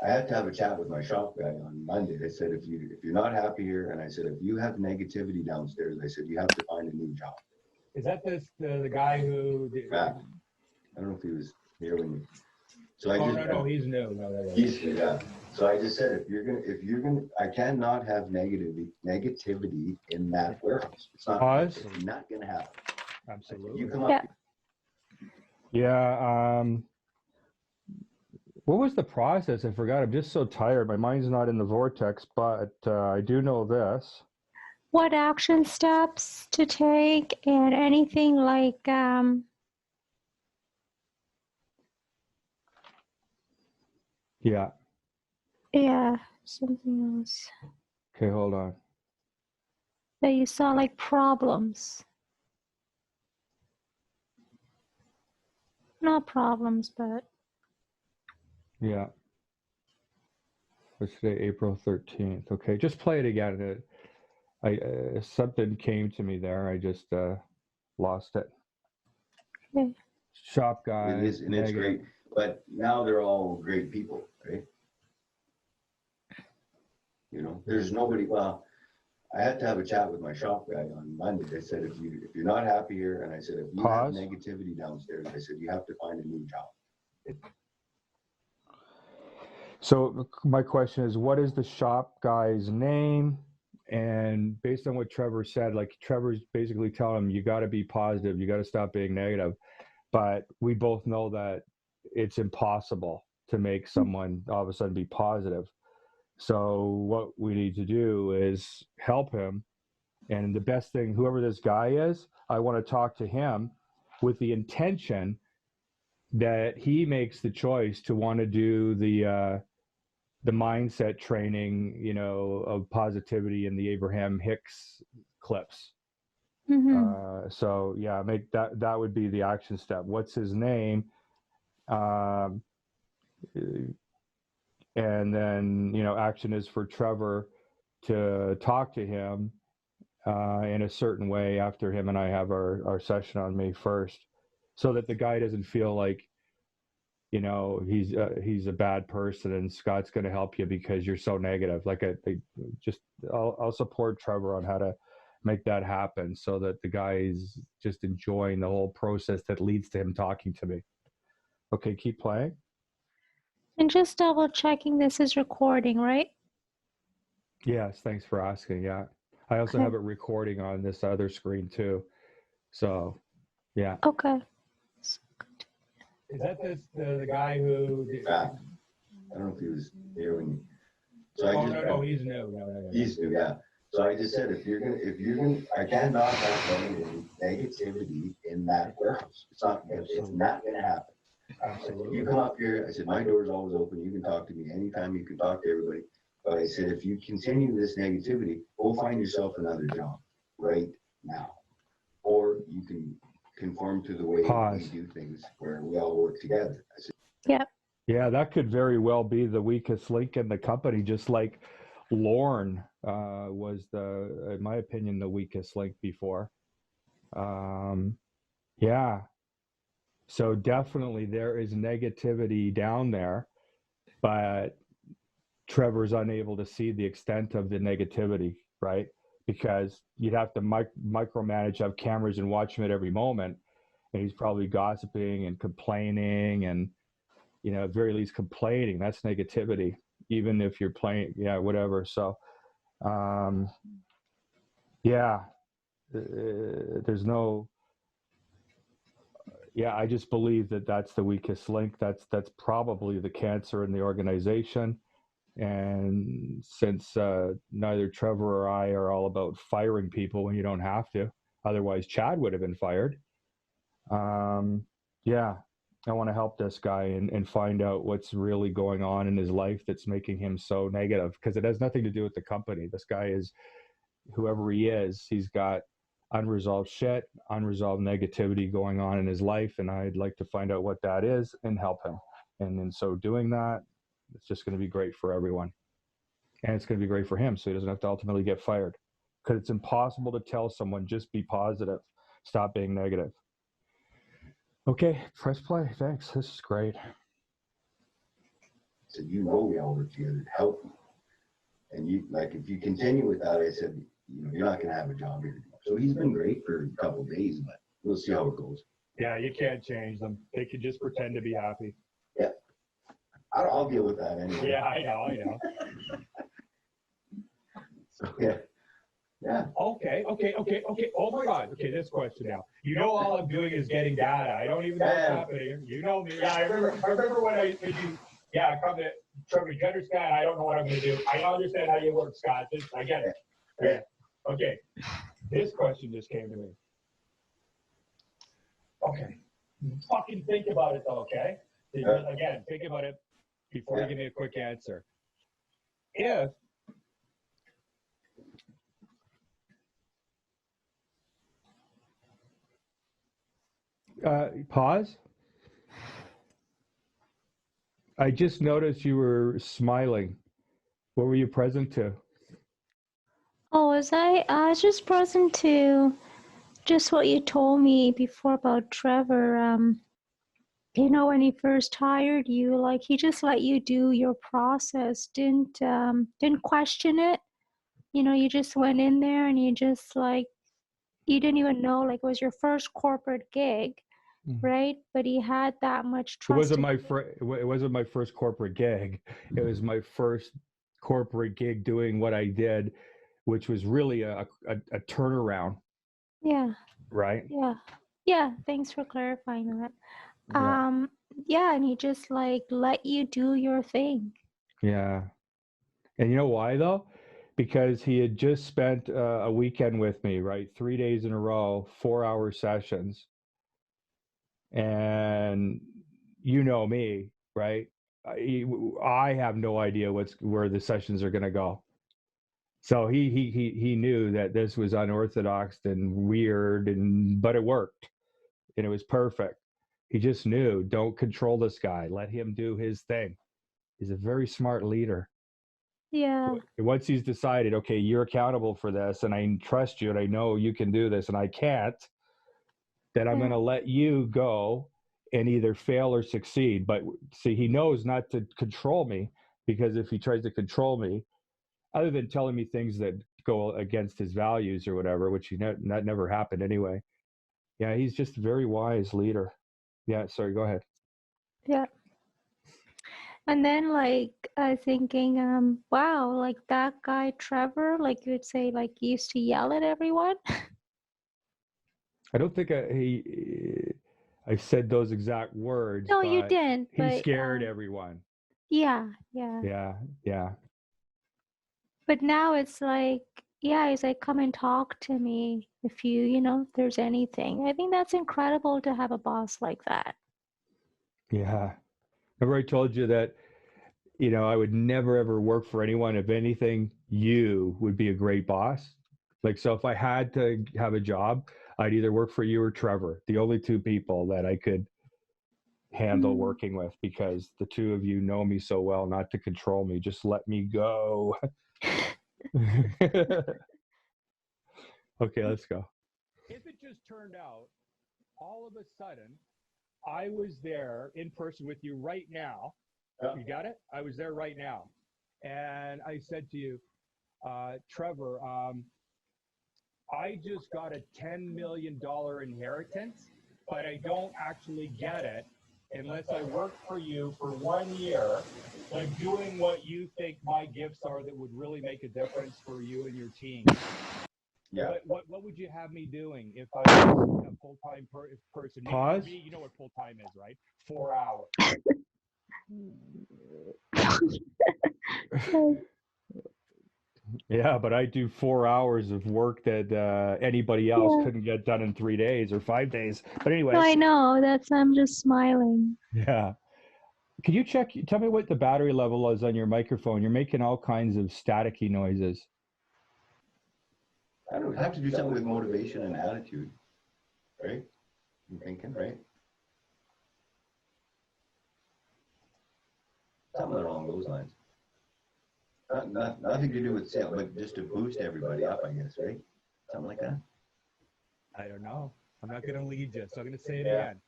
I had to have a chat with my shop guy on Monday. I said, if you're not happy here, and I said, if you have negativity downstairs, I said, you have to find a new job. Is that the guy who? Yeah. I don't know if he was here when you. So No, he's new. No. He's new, yeah. So I just said, if you're gonna, I cannot have negativity in that warehouse. It's not gonna happen. Absolutely. You come up. Yeah. What was the process? I forgot. I'm just so tired. My mind's not in the vortex, but I do know this. What action steps to take and anything like Yeah, something else okay, hold on. that you saw, like problems. Not problems, but Yeah. What's today? April 13th. Okay, just play it again. Something came to me there. I just lost it. okay. Shop guy. It is, and it's great. But now they're all great people, right? You know, there's nobody. Well, I had to have a chat with my shop guy on Monday. I said, if you're not happy here, and I said, if you have negativity downstairs, I said, you have to find a new job. So my question is, what is the shop guy's name? And based on what Trevor said, like Trevor's basically telling him, you got to be positive, you got to stop being negative. But we both know that it's impossible to make someone all of a sudden be positive. So what we need to do is help him. And the best thing, whoever this guy is, I want to talk to him with the intention that he makes the choice to want to do the mindset training, you know, of positivity in the Abraham Hicks clips. Mm-hmm. So yeah, make that would be the action step. What's his name? And then, you know, action is for Trevor to talk to him in a certain way after him and I have our session on May 1st, so that the guy doesn't feel like, you know, he's a bad person and Scott's going to help you because you're so negative. Like I'll support Trevor on how to make that happen so that the guy is just enjoying the whole process that leads to him talking to me. Okay, keep playing. And just double checking this is recording, right? Yes, thanks for asking. Yeah. I also have it recording on this other screen too. So, yeah. Okay. Is that the guy who? I don't know if he was here when you. So No, he's new. No. He's new, yeah. So I just said, if you're gonna, I cannot have negativity in that warehouse. It's not gonna happen. Absolutely. You come up here, I said, my door's always open. You can talk to me anytime. You can talk to everybody. But I said, if you continue this negativity, go find yourself another job right now. Or you can conform to the way we do things where we all work together. I said, yeah. Yeah, that could very well be the weakest link in the company, just like Lorne was in my opinion, the weakest link before. Yeah. So definitely there is negativity down there, but Trevor's unable to see the extent of the negativity, right? Because you'd have to micromanage, have cameras and watch him at every moment. And he's probably gossiping and complaining and, you know, at very least complaining. That's negativity, even if you're playing, whatever. So, there's no, I just believe that that's the weakest link. That's probably the cancer in the organization. And since neither Trevor or I are all about firing people when you don't have to, otherwise Chad would have been fired. I want to help this guy and find out what's really going on in his life that's making him so negative, because it has nothing to do with the company. This guy is, whoever he is, he's got unresolved shit, unresolved negativity going on in his life, and I'd like to find out what that is and help him. And in so doing that, it's just going to be great for everyone. And it's going to be great for him, so he doesn't have to ultimately get fired. Because it's impossible to tell someone, just be positive, stop being negative. Okay, press play. Thanks. This is great. said, you know, we all work together to help you. And you, like, if you continue with that, I said, you know, you're not going to have a job here anymore. So he's been great for a couple of days, but we'll see how it goes. Yeah, you can't change them. They can just pretend to be happy. Yeah. I'll deal with that anyway. Yeah, I know. So, yeah. Yeah. Okay. Oh my God. Okay, this question now. You know, all I'm doing is getting data. I don't even know what's happening here. You know me. Yeah, I remember when I come to Trevor Gender Scott. I don't know what I'm going to do. I understand how you work, Scott. I get it. Yeah. Okay. This question just came to me. Okay. Fucking think about it, though, okay? Again, think about it before you give me a quick answer. If pause. I just noticed you were smiling. What were you present to? Oh, was I? I was just present to just what you told me before about Trevor. You know, when he first hired you, like he just let you do your process, didn't question it. You know, you just went in there and you just like you didn't even know like it was your first corporate gig, right? But he had that much It trust. wasn't my first corporate gig. It was my first corporate gig doing what I did, which was really a turnaround. Yeah. Right. Yeah. Thanks for clarifying that. Yeah. Yeah, and he just like let you do your thing. Yeah. And you know why though? Because he had just spent a weekend with me, right? 3 days in a row, 4-hour sessions. And you know me, right? I have no idea where the sessions are going to go. So he knew that this was unorthodox and weird, but it worked, and it was perfect. He just knew, don't control this guy. Let him do his thing. He's a very smart leader. Yeah. Once he's decided, okay, you're accountable for this, and I trust you, and I know you can do this, and I can't, then I'm going to let you go and either fail or succeed. But see, he knows not to control me, because if he tries to control me, other than telling me things that go against his values or whatever, which that never happened anyway. Yeah, he's just a very wise leader. Yeah, sorry, go ahead. Yeah. And then like I thinking, wow, like that guy Trevor, like you would say, like he used to yell at everyone. I don't think I said those exact words. No, but you didn't. He scared everyone. Yeah. Yeah. But now it's like, yeah, he's like, come and talk to me if if there's anything. I think that's incredible to have a boss like that. Yeah. Remember I told you that, I would never ever work for anyone. If anything, you would be a great boss. Like, so if I had to have a job, I'd either work for you or Trevor, the only two people that I could handle working with, because the two of you know me so well not to control me. Just let me go. Okay, let's go. If it just turned out all of a sudden I was there in person with you right now, you got it? I was there right now. And I said to you, Trevor, I just got a $10 million inheritance, but I don't actually get it unless I work for you for 1 year, like doing what you think my gifts are that would really make a difference for you and your team. Yeah. What would you have me doing if I was a full-time person? Pause. You know what full-time is, right? 4 hours. Yeah, but I do 4 hours of work that anybody else couldn't get done in 3 days or 5 days. But anyway. No, I know. I'm just smiling. Yeah. Can you tell me what the battery level is on your microphone? You're making all kinds of staticky noises. I don't have to do something with motivation and attitude, right? I'm thinking, right? Something along those lines. Nothing to do with sale, but just to boost everybody up, I guess, right? Something like that. I don't know. I'm not going to lead you, so I'm going to say it again.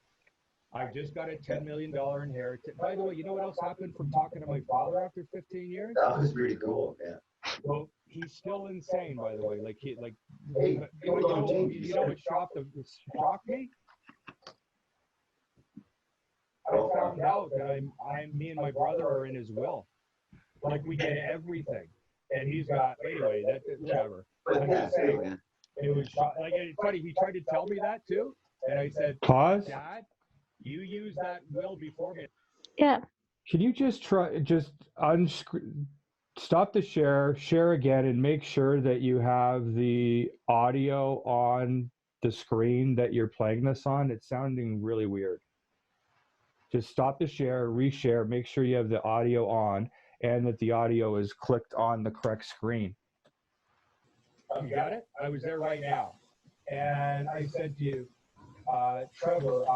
I've just got a $10 million inheritance. By the way, you know what else happened from talking to my father after 15 years? That was pretty cool. Yeah. Well, he's still insane, by the way. Like Hey, people don't change. you know what shocked me? I found out that me and my brother are in his will. Like we get everything, and he's got anyway. Whatever. But I'm yeah, just saying, man. it was like it's funny. He tried to tell me that too, and I said, Pause. Dad, you use that will before me. Yeah. Can you just stop the share again, and make sure that you have the audio on the screen that you're playing this on? It's sounding really weird. Just stop the share, reshare, make sure you have the audio on and that the audio is clicked on the correct screen. You got it? I was there right now. And I said to you, Trevor,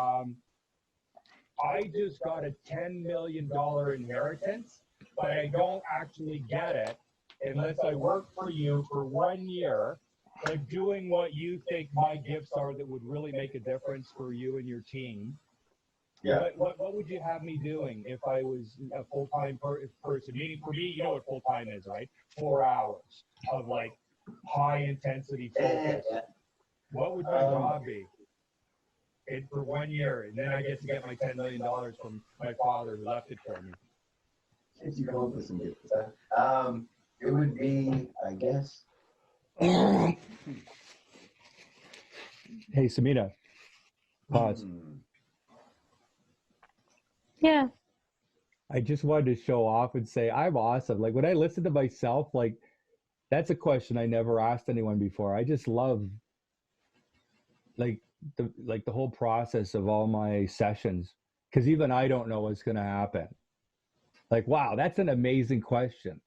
I just got a $10 million inheritance, but I don't actually get it unless I work for you for 1 year, like doing what you think my gifts are that would really make a difference for you and your team. Yeah. What would you have me doing if I was a full-time person? Meaning for me, you know what full-time is, right? 4 hours of like high-intensity focus. What would my job be? For 1 year, and then I get to get my $10 million from my father who left it for me. If you come up with some good stuff. It would be, I guess. Hey, Samina. Pause. Yeah. I just wanted to show off and say I'm awesome. Like when I listen to myself, like that's a question I never asked anyone before. I just love like the whole process of all my sessions, because even I don't know what's going to happen. Like, wow, that's an amazing question.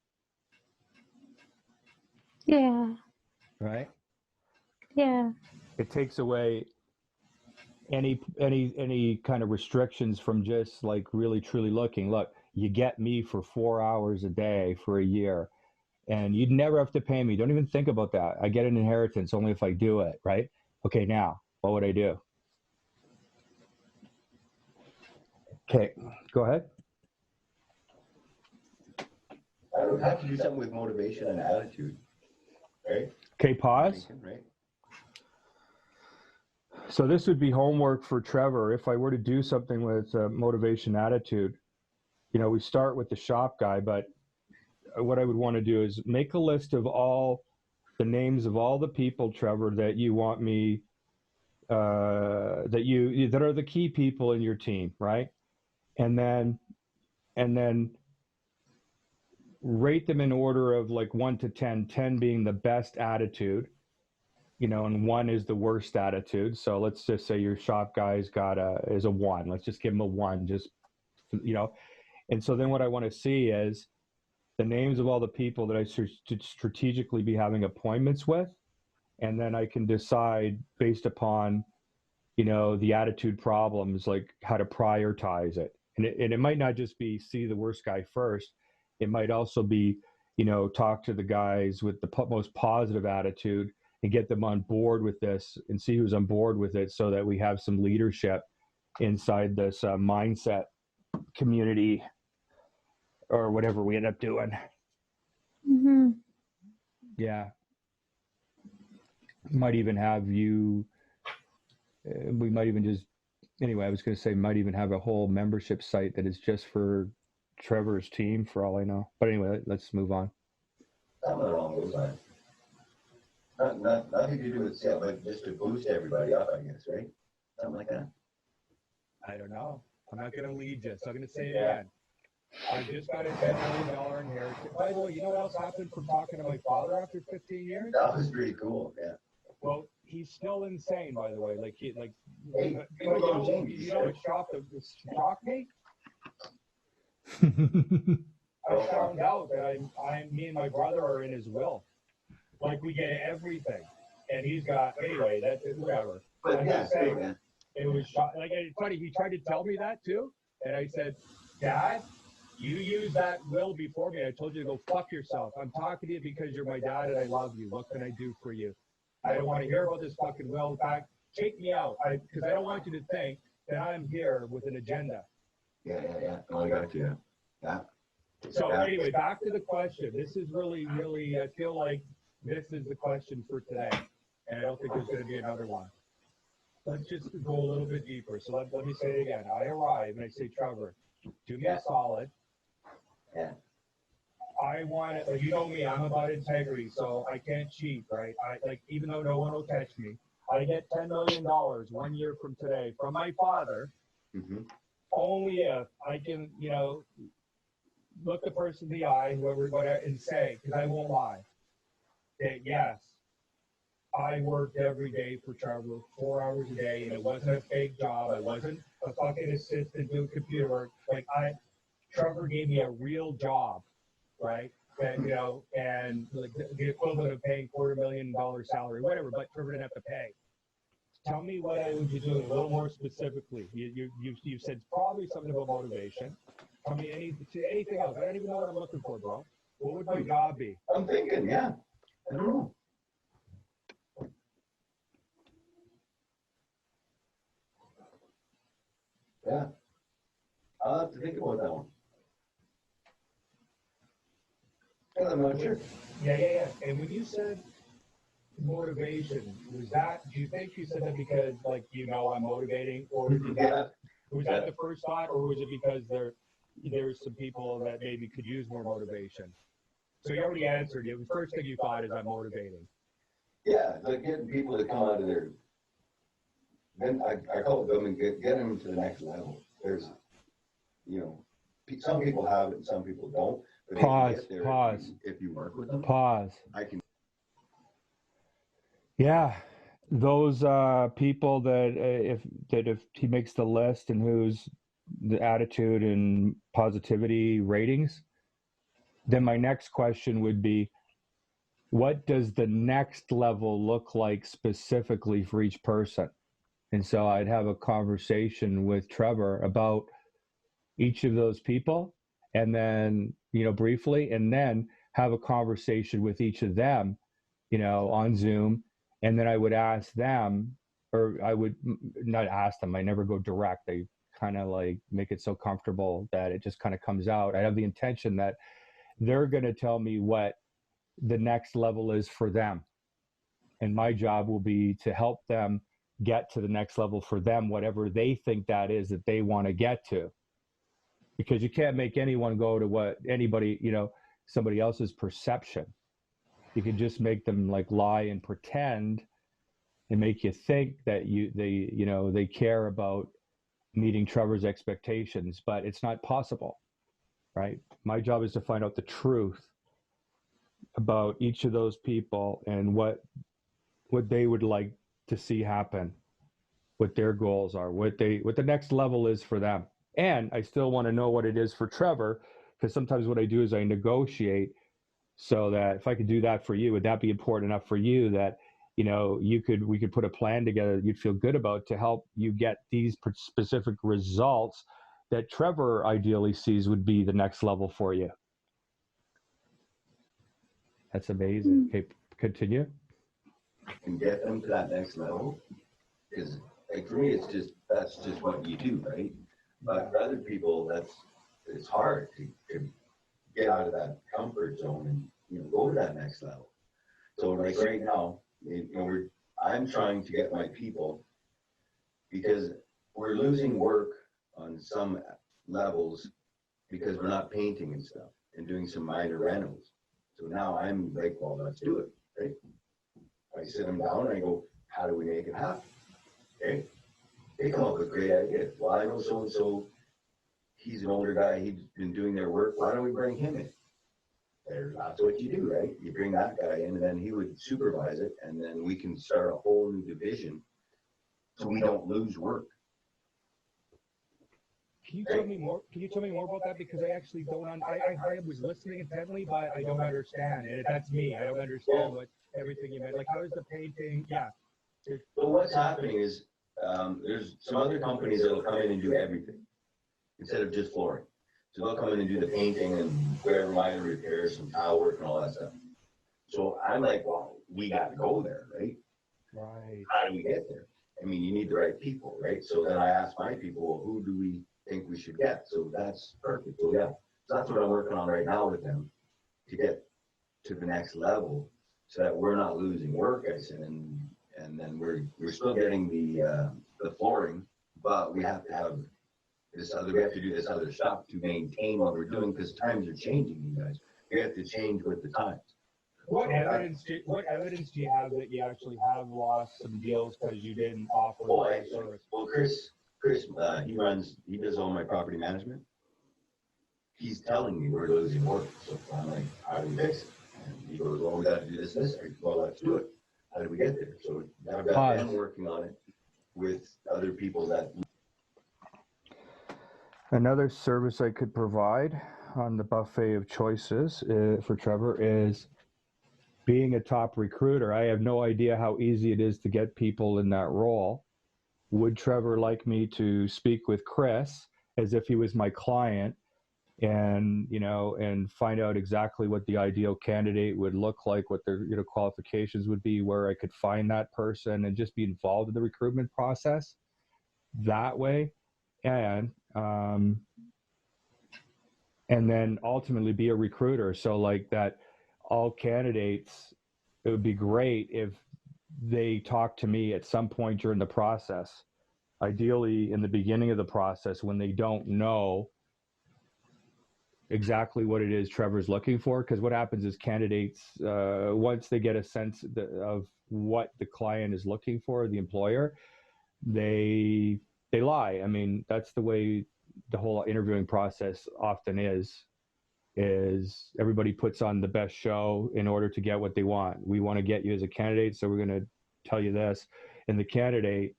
Yeah. Right? Yeah. It takes away any kind of restrictions from just like really truly looking. Look, you get me for 4 hours a day for a year, and you'd never have to pay me. Don't even think about that. I get an inheritance only if I do it, right? Okay, now what would I do? Okay, go ahead. I would have to do something with motivation and attitude, right? Okay, pause. Right? So this would be homework for Trevor. If I were to do something with motivation attitude, you know, we start with the shop guy, but what I would want to do is make a list of all the names of all the people, Trevor, that you want me, that are the key people in your team, right? And then rate them in order of like 1 to 10, 10 being the best attitude, you know, and 1 is the worst attitude. So let's just say your shop guy's is a 1. Let's just give him a 1, just, you know. And so then what I want to see is the names of all the people that I should strategically be having appointments with. And then I can decide based upon, you know, the attitude problems, like how to prioritize it. And it might not just be see the worst guy first. It might also be, you know, talk to the guys with the most positive attitude and get them on board with this and see who's on board with it, so that we have some leadership inside this mindset community or whatever we end up doing. Mm-hmm. Yeah. Might even have you, we might even just, anyway, I was going to say, might even have a whole membership site that is just for Trevor's team, for all I know. But anyway, let's move on. Something along those lines. Nothing to do with sale, but just to boost everybody up, I guess, right? Something like that. I don't know. I'm not going to lead you, so I'm going to say it again. I just got a $10 million inheritance. By the way, you know what else happened from talking to my father after 15 years? That was pretty cool, yeah. Well, he's still insane, by the way. Hey, people don't change. You know what shocked me? I found out that me and my brother are in his will. Like we get everything, and he's got anyway. Whatever. But I'm yeah, just saying, man. it was like it's funny. He tried to tell me that too, and I said, Dad, you use that will before me. I told you to go fuck yourself. I'm talking to you because you're my dad and I love you. What can I do for you? I don't want to hear about this fucking will. In fact, take me out, because I don't want you to think then I'm here with an agenda. Yeah. Oh, I got you. Yeah. So anyway, back to the question. This is really, I feel like this is the question for today. And I don't think there's going to be another one. Let's just go a little bit deeper. So let me say it again. I arrive and I say, Trevor, do me a solid. Yeah. I want it, like, you know me, I'm about integrity, so I can't cheat, right? Even though no one will catch me, I get $10 million 1 year from today from my father, only if I can, look the person in the eye, whoever, whatever, and say, because I won't lie, that yes, I worked every day for Trevor, 4 hours a day, and it wasn't a fake job. I wasn't a fucking assistant doing computer work. Trevor gave me a real job, right? That, and like the equivalent of paying $250,000 salary, whatever, but Trevor didn't have to pay. Tell me what I would be doing a little more specifically. You said probably something about motivation. Tell me anything else. I don't even know what I'm looking for, bro. What would my job be? I'm thinking, yeah. I don't know. Yeah. I'll have to think about that one. I'm not sure. Yeah. And when you said motivation, do you think you said that because, I'm motivating, or was that the first thought, or was it because there's some people that maybe could use more motivation? So you already answered it. The first thing you thought is I'm motivating. Yeah, like getting people to come out of their, then I call it building, get them to the next level. There's, some people have it and some people don't. But Pause. If you work with them. Pause. I can. Yeah, those people that if he makes the list and who's the attitude and positivity ratings, then my next question would be, what does the next level look like specifically for each person? And so I'd have a conversation with Trevor about each of those people, and then, briefly, and then have a conversation with each of them, on Zoom. And then I would ask them, or I would not ask them, I never go direct. I kind of like make it so comfortable that it just kind of comes out. I have the intention that they're going to tell me what the next level is for them. And my job will be to help them get to the next level for them, whatever they think that is that they want to get to. Because you can't make anyone go to what anybody, somebody else's perception. You can just make them like lie and pretend and make you think that they care about meeting Trevor's expectations, but it's not possible, right? My job is to find out the truth about each of those people and what they would like to see happen, what their goals are, what the next level is for them. And I still want to know what it is for Trevor, because sometimes what I do is I negotiate so that if I could do that for you, would that be important enough for you that, we could put a plan together that you'd feel good about to help you get these specific results that Trevor ideally sees would be the next level for you. That's amazing. Okay, continue. And get them to that next level. Because for me, that's just what you do, right? But for other people, it's hard to get out of that comfort zone and go to that next level. So like right now, I'm trying to get my people, because we're losing work on some levels because we're not painting and stuff and doing some minor rentals. So now I'm like, well, let's do it, right? I sit them down and I go, how do we make it happen? Okay. They come up with great ideas. Well, I know so-and-so, he's an older guy, he's been doing their work. Why don't we bring him in? That's what you do, right? You bring that guy in, and then he would supervise it, and then we can start a whole new division so we don't lose work. Can you tell me more? Can you tell me more about that? Because I actually don't. I was listening intently, but I don't understand. And that's me. I don't understand what everything you meant. Like, how is the painting? Yeah. So what's happening is there's some other companies that will come in and do everything instead of just flooring. So they'll come in and do the painting and whatever minor repairs, some tile work and all that stuff. So I'm like, well, we got to go there, right? Right. How do we get there? I mean, you need the right people, right? So then I asked my people, well, who do we think we should get? So that's perfect. So yeah, so that's what I'm working on right now with them to get to the next level, so that we're not losing work. I said, and then we're still getting the flooring, but we have to have we have to do this other stuff to maintain what we're doing, because times are changing, you guys. We have to change with the times. What evidence do you have that you actually have lost some deals because you didn't offer the service? Well, Chris, he does all my property management. He's telling me we're losing work, so I'm like, how do we fix it? And he goes, well, we got to do this. Well, let's do it. How do we get there? So I've got them working on it with other people that. Another service I could provide on the buffet of choices for Trevor is being a top recruiter. I have no idea how easy it is to get people in that role. Would Trevor like me to speak with Chris as if he was my client and, and find out exactly what the ideal candidate would look like, what their, qualifications would be, where I could find that person, and just be involved in the recruitment process that way? And then ultimately be a recruiter. So like that, all candidates, it would be great if they talk to me at some point during the process, ideally in the beginning of the process, when they don't know exactly what it is Trevor's looking for. Because what happens is candidates, once they get a sense of what the client is looking for, the employer, they lie. I mean, that's the way the whole interviewing process often is everybody puts on the best show in order to get what they want. We want to get you as a candidate, so we're going to tell you this. And the candidate,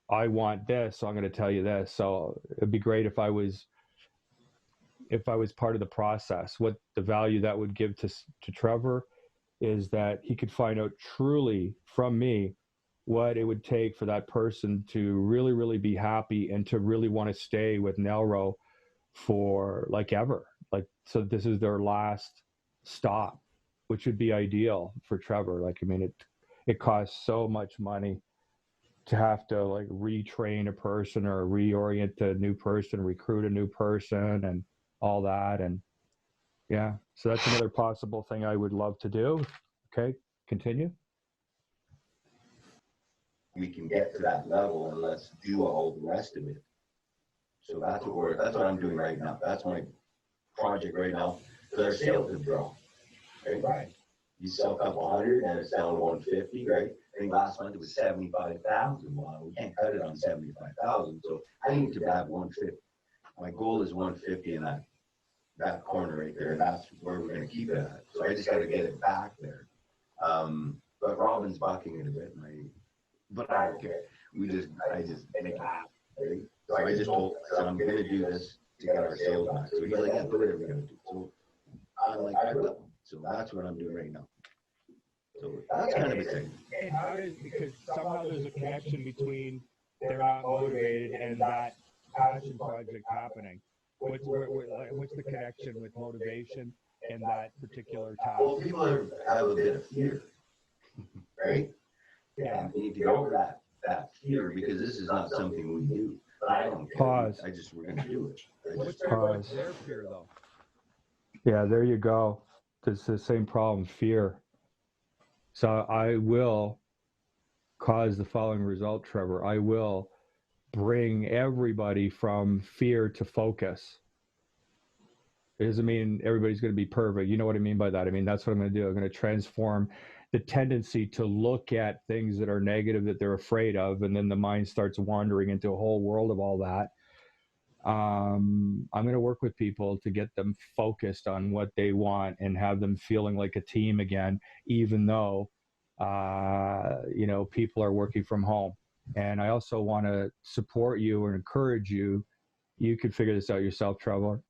I want this, so I'm going to tell you this. So it'd be great if I was part of the process. What the value that would give to Trevor is that he could find out truly from me what it would take for that person to really, really be happy and to really want to stay with Nelro for like ever. Like, so this is their last stop, which would be ideal for Trevor. Like, I mean, it costs so much money to have to like retrain a person or reorient a new person, recruit a new person and all that. And yeah, so that's another possible thing I would love to do. Okay, continue. We can get to that level, and let's do all the rest of it. So that's what I'm doing right now. That's my project right now. Because our sales have dropped. Right? You sell a couple hundred and it's down to 150, right? I think last month it was 75,000. Well, we can't cut it on 75,000. So I need to have 150. My goal is 150 in that corner right there, and that's where we're going to keep it at. So I just got to get it back there. But Robin's bucking it a bit, but I don't care. I just make it happen. Right? So I just told, I'm going to do this to get our sales back. So he's like, yeah, do whatever you're going to do. So I'm like, I will. So that's what I'm doing right now. So that's kind of exciting. And how does, because somehow there's a connection between they're not motivated and that passion project happening. What's the connection with motivation and that particular task? Well, people have a bit of fear, right? Yeah. And we need to go over that fear, because this is not something we do. But I don't care. Pause. We're going to do it. What's their fear, though? Yeah, there you go. It's the same problem, fear. So I will cause the following result, Trevor. I will bring everybody from fear to focus. It doesn't mean everybody's going to be perfect. You know what I mean by that? I mean, that's what I'm going to do. I'm going to transform the tendency to look at things that are negative, that they're afraid of, and then the mind starts wandering into a whole world of all that. I'm going to work with people to get them focused on what they want and have them feeling like a team again, even though, people are working from home. And I also want to support you and encourage you. You could figure this out yourself, Trevor,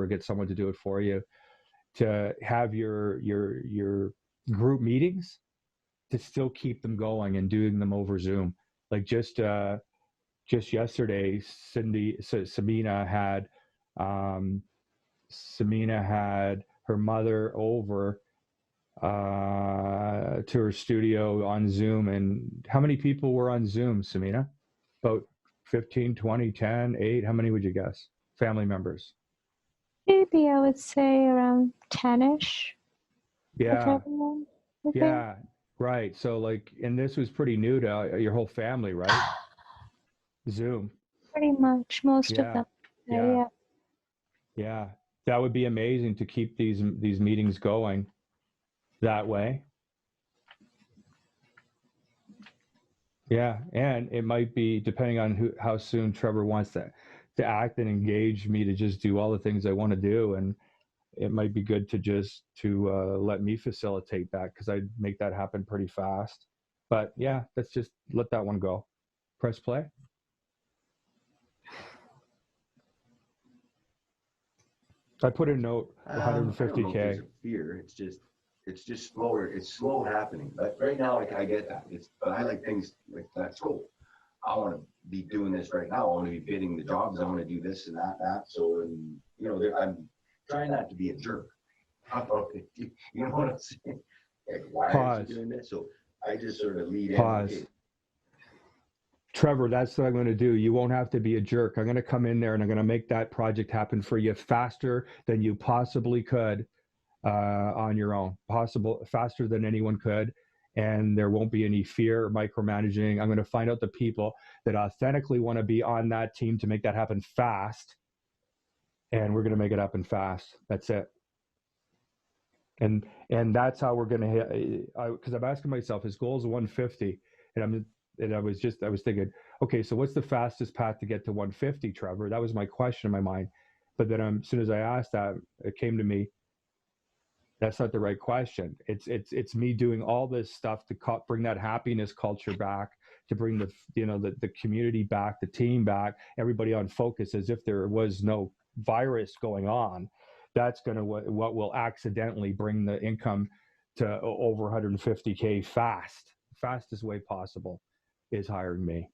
or get someone to do it for you, to have your group meetings, to still keep them going and doing them over Zoom. Like just yesterday, Samina had her mother over to her studio on Zoom. And how many people were on Zoom, Samina? About 15, 20, 10, 8? How many would you guess? Family members. Maybe I would say around 10-ish with Yeah, everyone, I think. yeah, right. So like, and this was pretty new to your whole family, right? Zoom. Pretty much most of Yeah, them. Yeah, yeah, yeah. yeah. That would be amazing to keep these meetings going that way. Yeah, and it might be depending on how soon Trevor wants to act and engage me to just do all the things I want to do, and it might be good to just to let me facilitate that because I'd make that happen pretty fast. But yeah, let's just let that one go. Press play. I put a note I don't know if there's 150K. a fear. It's just slower. It's slow happening. But right now, like I get that. But I like things like let's go. I want to be doing this right now. I want to be bidding the jobs. I want to do this and that. So, and I'm trying not to be a jerk. You know what I'm saying? Like, why are you Pause. doing this? So I just sort of lead in. Pause. Okay, Trevor, that's what I'm going to do. You won't have to be a jerk. I'm going to come in there and I'm going to make that project happen for you faster than you possibly could on your own, possible faster than anyone could. And there won't be any fear or micromanaging. I'm going to find out the people that authentically want to be on that team to make that happen fast. And we're going to make it happen fast. That's it. And that's how we're going to hit. Because I'm asking myself, his goal is 150, and I was thinking, okay, so what's the fastest path to get to 150, Trevor? That was my question in my mind. But then as soon as I asked that, it came to me, that's not the right question. It's me doing all this stuff to bring that happiness culture back, to bring the community back, the team back, everybody on focus as if there was no virus going on. That's going to what will accidentally bring the income to over 150K fastest way possible is hiring me.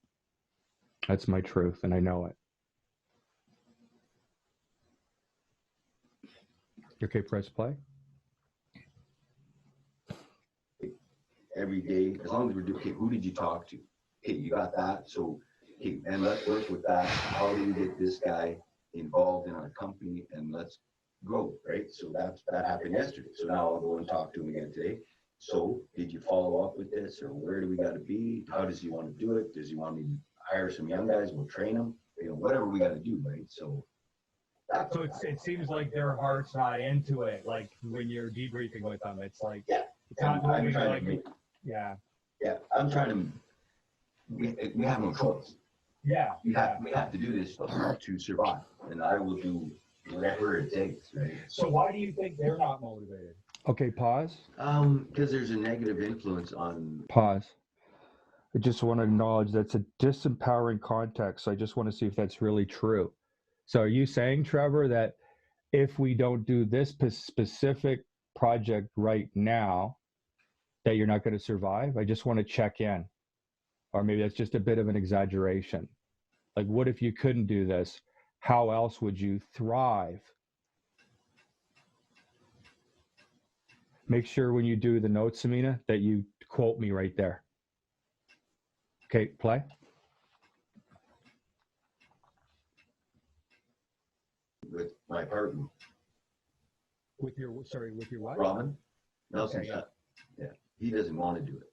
That's my truth, and I know it. Okay, press play. every day, as long as we're doing, okay, who did you talk to? Okay, you got that. So, okay, and let's work with that. How do we get this guy involved in our company and let's grow, right? So that happened yesterday. So now I'll go and talk to him again today. So did you follow up with this, or where do we got to be? How does he want to do it? Does he want me to hire some young guys? We'll train them, whatever we got to do, right? So it seems like their heart's not into it. Like when you're debriefing with them, it's like, yeah, it's not I'm moving trying like, to make, yeah, I'm trying to. We have no choice. yeah, We have to do this to survive, and I will do whatever it takes, right? So why do you think they're not motivated? Okay, pause. Because there's a negative influence on. Pause. I just want to acknowledge that's a disempowering context. So I just want to see if that's really true. So are you saying, Trevor, that if we don't do this specific project right now, that you're not going to survive? I just want to check in. Or maybe that's just a bit of an exaggeration. Like, what if you couldn't do this? How else would you thrive? Make sure when you do the notes, Samina, that you quote me right there. Okay, play. With my partner. With your what? Robin Nelson. Okay, yeah, he doesn't want to do it.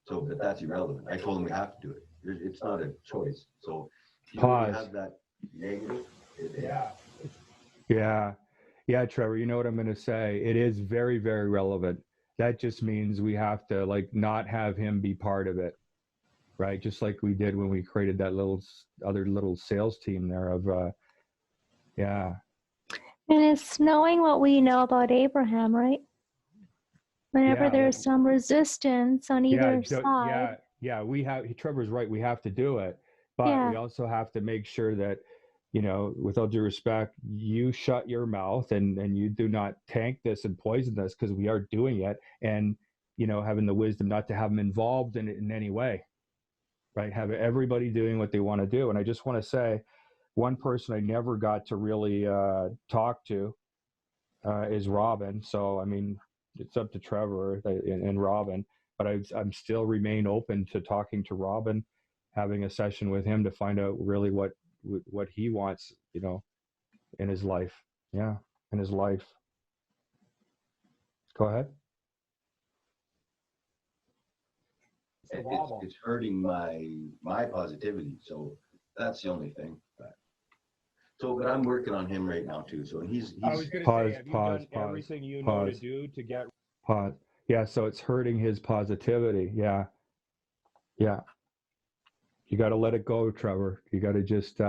So, but that's irrelevant. I told him we have to do it. It's not a choice. So, you Pause. Have that negative. Yeah, Trevor, you know what I'm going to say? It is very, very relevant. That just means we have to not have him be part of it, right? Just like we did when we created that little sales team there of, yeah. And it's knowing what we know about Abraham, right? Whenever there's some resistance on either side. Trevor's right. We have to do it, but we also have to make sure that, with all due respect, you shut your mouth and you do not tank this and poison this, because we are doing it, and, having the wisdom not to have them involved in it in any way, right? Have everybody doing what they want to do. And I just want to say, one person I never got to really talk to is Robin. So, I mean, it's up to Trevor and Robin. But I'm still remain open to talking to Robin, having a session with him to find out really what he wants, in his life. Yeah, in his life. Go ahead. It's hurting my positivity, so that's the only thing. But I'm working on him right now too. So he's I was going to say, have you done everything you know to do to get? Pause. Yeah, so it's hurting his positivity. Yeah. You got to let it go, Trevor. You got to just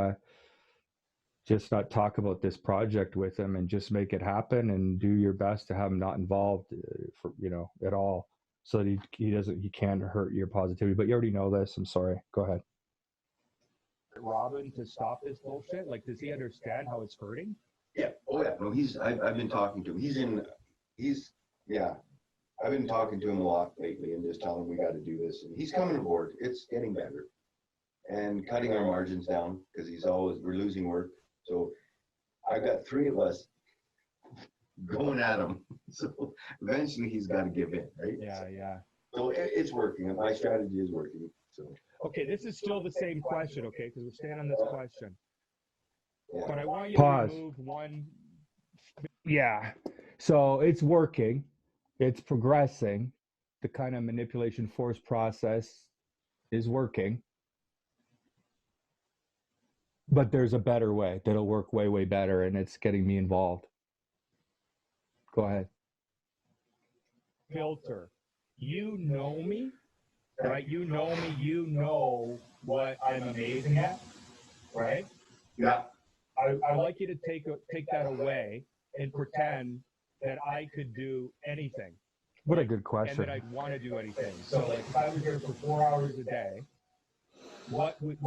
not talk about this project with him and just make it happen and do your best to have him not involved at all, so that he can't hurt your positivity. But you already know this. I'm sorry. Go ahead. Robin to stop this bullshit? Like, does he understand how it's hurting? Yeah. Oh yeah. No, I've been talking to him. I've been talking to him a lot lately and just telling him we got to do this. And he's coming aboard. It's getting better. And cutting our margins down because we're losing work. So I've got 3 of us going at him. So eventually he's got to give in, right? Yeah. So it's working. My strategy is working. So. Okay, this is still the same question, okay? Because we're staying on this question. Yeah. But I want you Pause. to remove one. Yeah. So it's working. It's progressing. The kind of manipulation force process is working. But there's a better way that'll work way, way better, and it's getting me involved. Go ahead. Filter. You know me, right? You know me. You know what I'm amazing at, right? Yeah. I like you to take that away and pretend that I could do anything. What a good question. And that I'd want to do anything. So, like, if I was here for 4 hours a day, what would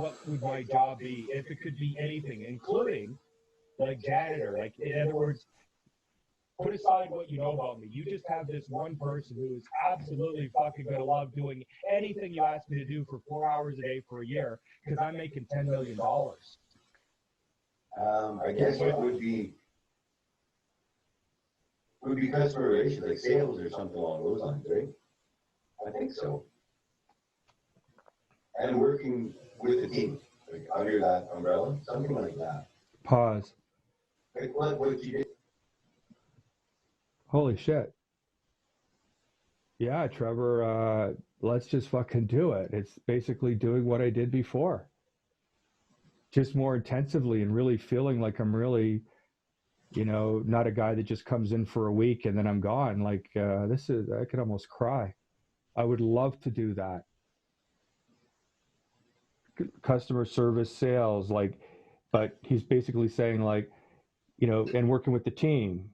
my job be? If it could be anything, including like janitor. Like, in other words, put aside what you know about me. You just have this one person who is absolutely fucking gonna love doing anything you ask me to do for 4 hours a day for a year because I'm making $10 million. I guess it would be customer relations, like sales or something along those lines, right? I think so. And working with the team, like under that umbrella, something like that. Pause. Like what you did. Holy shit. Yeah, Trevor, let's just fucking do it. It's basically doing what I did before. Just more intensively and really feeling like I'm really, not a guy that just comes in for a week and then I'm gone. Like, I could almost cry. I would love to do that. Customer service, sales, but he's basically saying and working with the team.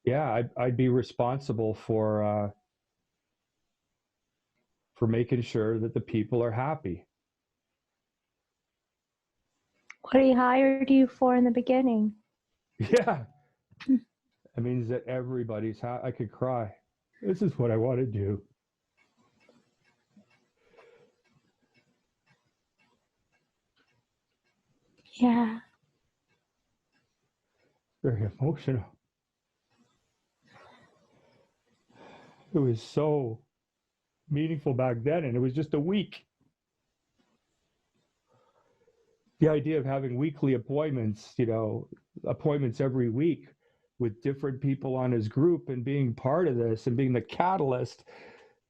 Yeah, I'd be responsible for making sure that the people are happy. What he hired you for in the beginning. Yeah. That means that everybody's I could cry. This is what I want to do. Yeah. Very emotional. It was so meaningful back then, and it was just a week. The idea of having weekly appointments, appointments every week with different people on his group and being part of this and being the catalyst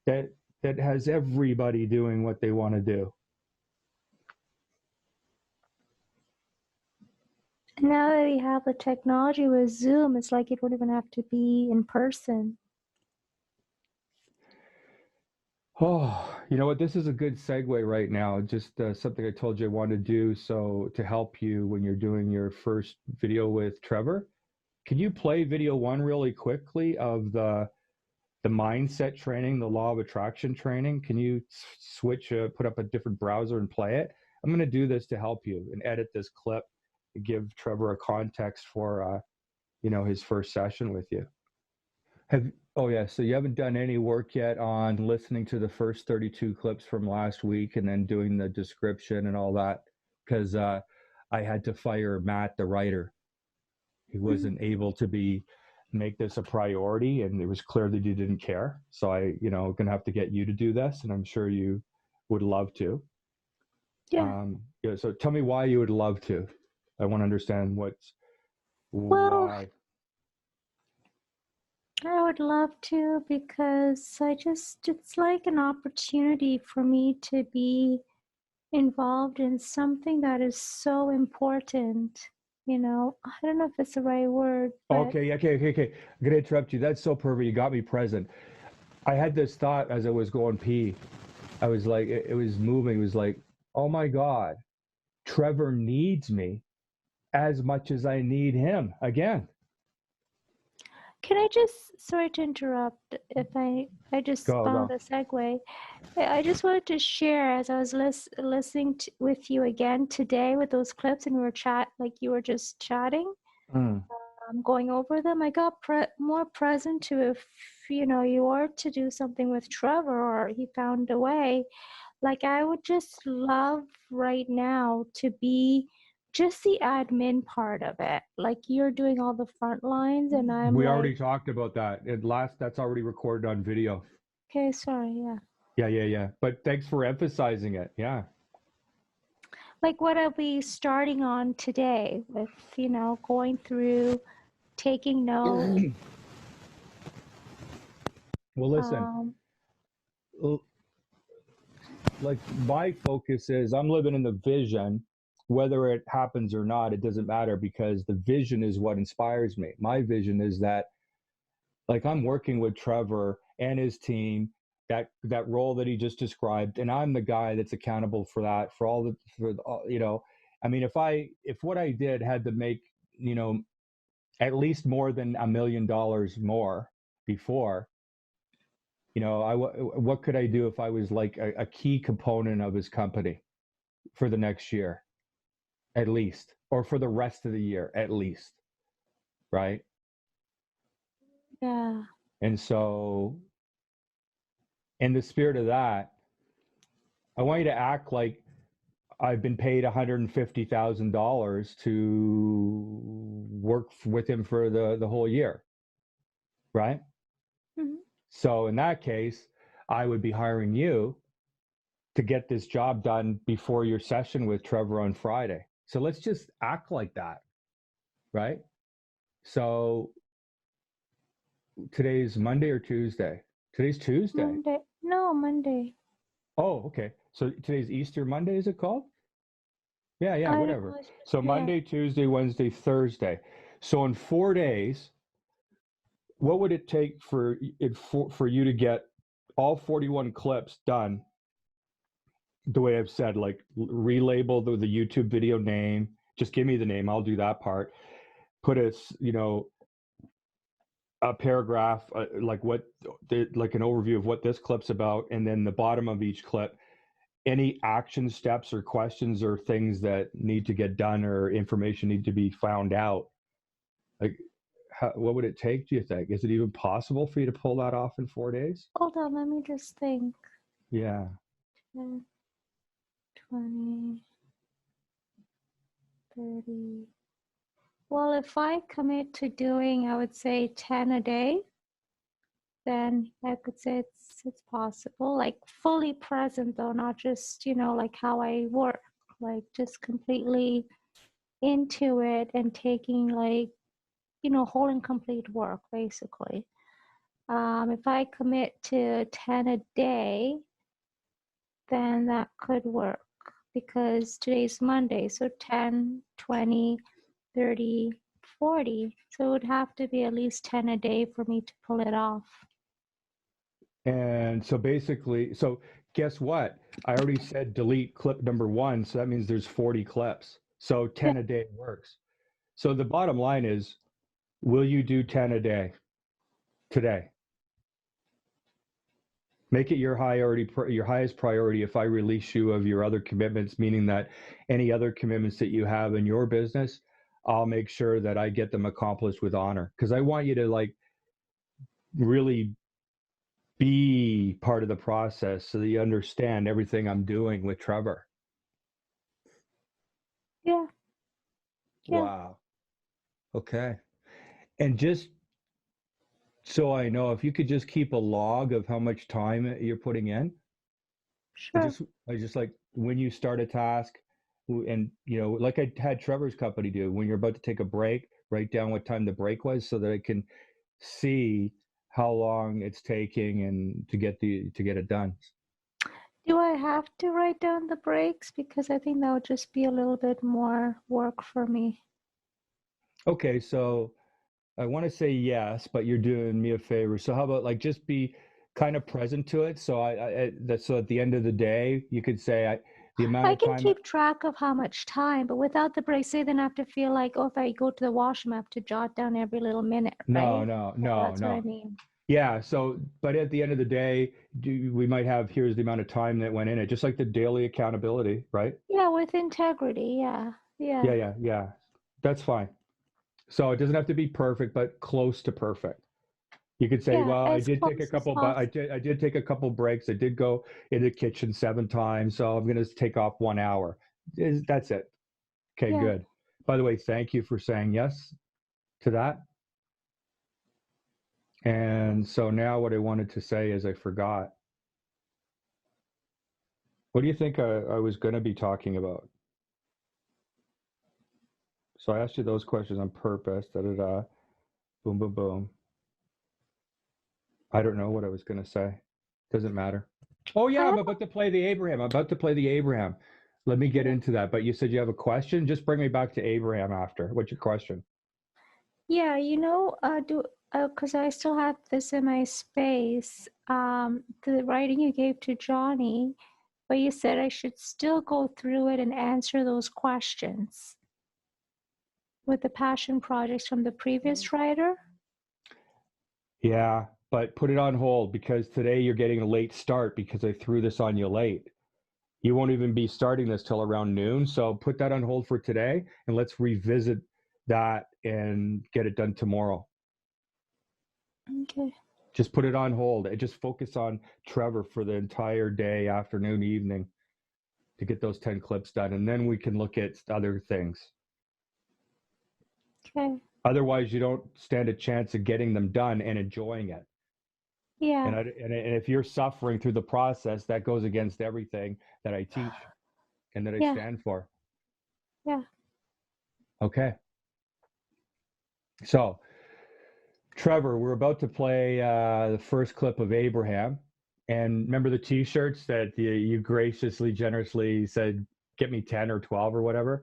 that has everybody doing what they want to do. Now that we have the technology with Zoom, it's like it wouldn't even have to be in person. Oh, you know what? This is a good segue right now. Just something I told you I wanted to do. So to help you when you're doing your first video with Trevor, can you play video 1 really quickly of the mindset training, the law of attraction training? Can you switch, put up a different browser and play it? I'm going to do this to help you and edit this clip to give Trevor a context for, his first session with you. Oh yeah, so you haven't done any work yet on listening to the first 32 clips from last week and then doing the description and all that, because I had to fire Matt, the writer. He wasn't able to be make this a priority, and it was clear that you didn't care. So gonna have to get you to do this, and I'm sure you would love to. Yeah. So tell me why you would love to. I want to understand Well, why. I would love to because it's like an opportunity for me to be involved in something that is so important. I don't know if it's the right word, but Okay. I'm gonna interrupt you. That's so perfect. You got me present. I had this thought as I was going pee. I was like, it was moving. It was like, oh my God, Trevor needs me as much as I need him again. can I just, sorry to interrupt, if I just found Go. a segue. I just wanted to share as I was listening with you again today with those clips and we were like you were just chatting, Mm. going over them. I got more present to if you were to do something with Trevor or he found a way. Like I would just love right now to be just the admin part of it. Like you're doing all the front lines and I'm We like, already talked about that. That's already recorded on video. okay, sorry, yeah. Yeah. But thanks for emphasizing it. Yeah. Like what I'll be starting on today with, going through, taking notes. Well, listen, Um, like my focus is I'm living in the vision. Whether it happens or not, it doesn't matter because the vision is what inspires me. My vision is that, like, I'm working with Trevor and his team, that role that he just described, and I'm the guy that's accountable for that, I mean, if what I did had to make, at least more than $1 million more before, what could I do if I was like a key component of his company for the next year, at least, or for the rest of the year, at least, right? yeah. And so, in the spirit of that, I want you to act like I've been paid $150,000 to work with him for the whole year, right? Mhm. So in that case, I would be hiring you to get this job done before your session with Trevor on Friday. So let's just act like that, right? So today's Monday or Tuesday? Today's Tuesday. Monday. No, Monday. Oh, okay. So today's Easter Monday, is it called? Yeah, I don't whatever. know. So Yeah. Monday, Tuesday, Wednesday, Thursday. So in 4 days, what would it take for you to get all 41 clips done the way I've said, like relabel the YouTube video name, just give me the name, I'll do that part. Put a paragraph, like like an overview of what this clip's about, and then the bottom of each clip, any action steps or questions or things that need to get done or information need to be found out. Like, what would it take, do you think? Is it even possible for you to pull that off in 4 days? Hold on, let me just think. Yeah. 10, 20, 30. Well, if I commit to doing, I would say 10 a day, then I could say it's possible. Like fully present though, not just, like how I work, like just completely into it and taking like, whole and complete work basically. If I commit to 10 a day, then that could work because today's Monday. So 10, 20, 30, 40. So it would have to be at least 10 a day for me to pull it off. And so basically, guess what? I already said delete clip number 1, so that means there's 40 clips. So 10 Yeah. a day works. So the bottom line is, will you do 10 a day today? Make it your highest priority. If I release you of your other commitments, meaning that any other commitments that you have in your business, I'll make sure that I get them accomplished with honor, because I want you to like really be part of the process so that you understand everything I'm doing with Trevor. Yeah. Wow. Okay. And just So I know if you could just keep a log of how much time you're putting in. I Sure. just, I just like when you start a task, and like I had Trevor's company do. When you're about to take a break, write down what time the break was, so that I can see how long it's taking and to get it done. Do I have to write down the breaks? Because I think that would just be a little bit more work for me. Okay, so I want to say yes, but you're doing me a favor. So how about like just be kind of present to it? So so at the end of the day, you could say the amount I of can time. keep track of how much time, but without the breaks, then I have to feel like, oh, if I go to the washroom, I have to jot down every little minute, No, right? no, So no, that's what I no. mean. Yeah. So, but at the end of the day, we might have here's the amount of time that went in it, just like the daily accountability, right? Yeah, with integrity. Yeah. Yeah, Yeah. yeah, yeah. That's fine. So it doesn't have to be perfect, but close to perfect. You could say, Yeah. well, I As did take a close as couple, but possible. I did take a couple breaks. I did go in the kitchen 7 times, so I'm going to take off 1 hour. That's it. Okay, Yeah. good. By the way, thank you for saying yes to that. And so now what I wanted to say is I forgot. What do you think I was going to be talking about? So I asked you those questions on purpose. Da da da. Boom, boom, boom. I don't know what I was going to say. Doesn't matter. Oh I yeah, I'm have, about to play the Abraham. I'm about to play the Abraham. Let me get into that. But you said you have a question. Just bring me back to Abraham after. What's your question? yeah, because I still have this in my space. The writing you gave to Johnny, but you said I should still go through it and answer those questions with the passion projects from the previous writer. Yeah, but put it on hold because today you're getting a late start because I threw this on you late. You won't even be starting this till around noon. So put that on hold for today and let's revisit that and get it done tomorrow. Okay. Just put it on hold and just focus on Trevor for the entire day, afternoon, evening to get those 10 clips done. And then we can look at other things. Okay. Otherwise, you don't stand a chance of getting them done and enjoying it. Yeah. And if you're suffering through the process, that goes against everything that I teach and that I Yeah. stand for. Yeah. Okay. So, Trevor, we're about to play the first clip of Abraham. And remember the t shirts that you graciously, generously said, get me 10 or 12 or whatever?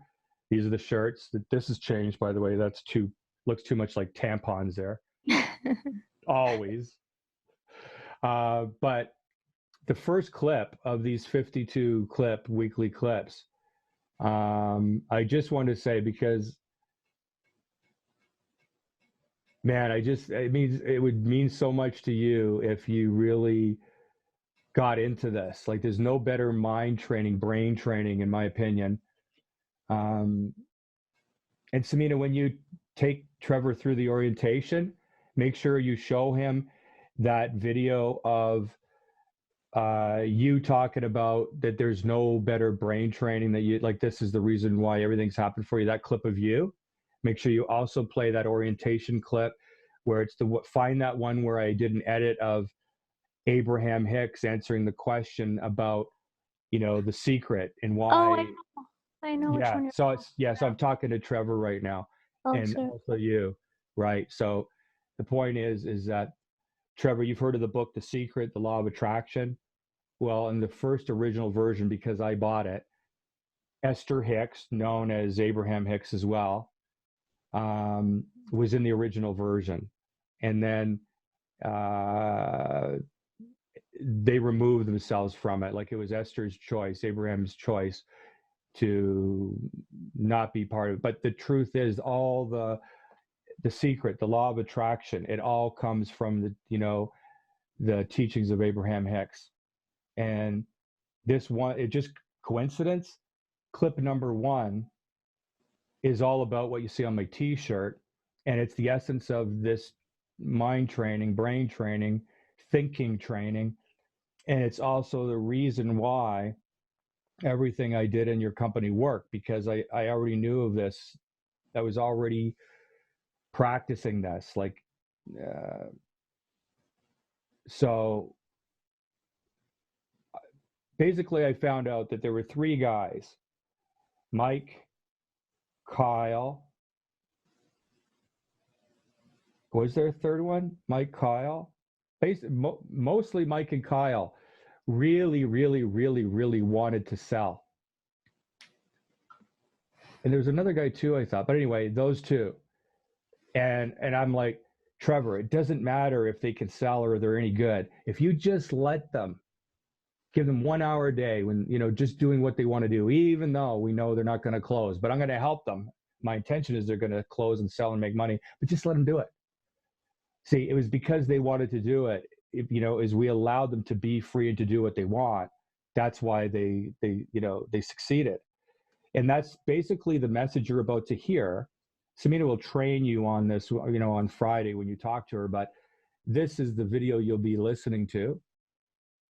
These are the shirts. This has changed, by the way. Looks too much like tampons there. Always. But the first clip of these 52 clip weekly clips, I just want to say because, man, it would mean so much to you if you really got into this. Like, there's no better mind training, brain training, in my opinion. Um, and Samina, when you take Trevor through the orientation, make sure you show him that video of you talking about that there's no better brain training that you like. This is the reason why everything's happened for you. That clip of you. Make sure you also play that orientation clip where it's find that one where I did an edit of Abraham Hicks answering the question about the secret and Oh, why. I know which Yeah, one you're so talking so I'm about. talking to Trevor right now Oh, and sorry. also you, right? So the point is that Trevor, you've heard of the book The Secret, The Law of Attraction. Well, in the first original version, because I bought it, Esther Hicks, known as Abraham Hicks as well, was in the original version, and then uh, they removed themselves from it. Like it was Esther's choice, Abraham's choice to not be part of it. But the truth is, all the secret, the law of attraction, it all comes from the teachings of Abraham Hicks. And this one, it just coincidence. Clip number one is all about what you see on my T-shirt, and it's the essence of this mind training, brain training, thinking training, and it's also the reason why everything I did in your company worked because I already knew of this. I was already practicing this. Like, uh, So basically, I found out that there were three guys: Mike, Kyle. Was there a third one? Mike, Kyle. Mostly Mike and Kyle really, really, really, really wanted to sell. And there was another guy too, I thought. But anyway, those two. And I'm like, Trevor, it doesn't matter if they can sell or they're any good. If you just let them, give them 1 hour a day when, just doing what they want to do, even though we know they're not going to close, but I'm going to help them. My intention is they're going to close and sell and make money, but just let them do it. See, it was because they wanted to do it. As we allowed them to be free and to do what they want, that's why they succeeded. And that's basically the message you're about to hear. Samina will train you on this, on Friday when you talk to her, but this is the video you'll be listening to.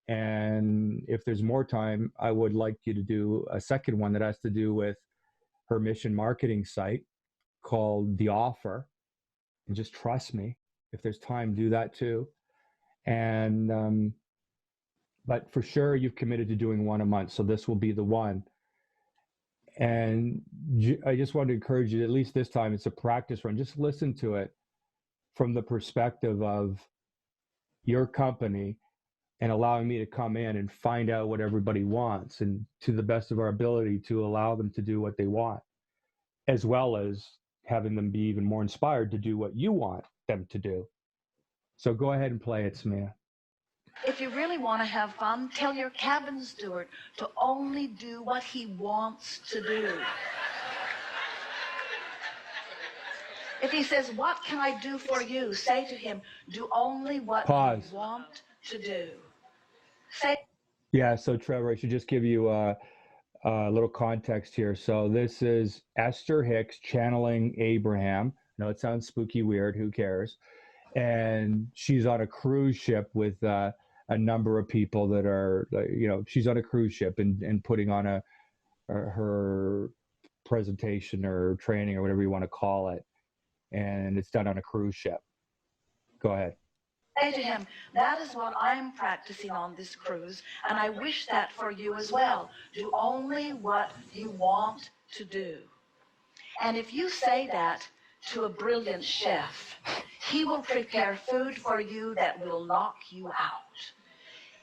And if there's more time, I would like you to do a second one that has to do with her mission marketing site called The Offer. And just trust me, if there's time, do that too. And, but for sure, you've committed to doing one a month. So this will be the one. And I just want to encourage you, at least this time, it's a practice run. Just listen to it from the perspective of your company and allowing me to come in and find out what everybody wants and to the best of our ability to allow them to do what they want, as well as having them be even more inspired to do what you want them to do. So go ahead and play it, Samia. If you really want to have fun, tell your cabin steward to only do what he wants to do. If he says, "What can I do for you?" say to him, "Do only what Pause. you want to do." Say. Yeah, so Trevor, I should just give you a little context here. So this is Esther Hicks channeling Abraham. No, it sounds spooky, weird. Who cares? And she's on a cruise ship with a number of people that are, she's on a cruise ship and putting on her presentation or training or whatever you want to call it. And it's done on a cruise ship. Go ahead. Say to him, "That is what I'm practicing on this cruise, and I wish that for you as well. Do only what you want to do." And if you say that to a brilliant chef, he will prepare food for you that will knock you out.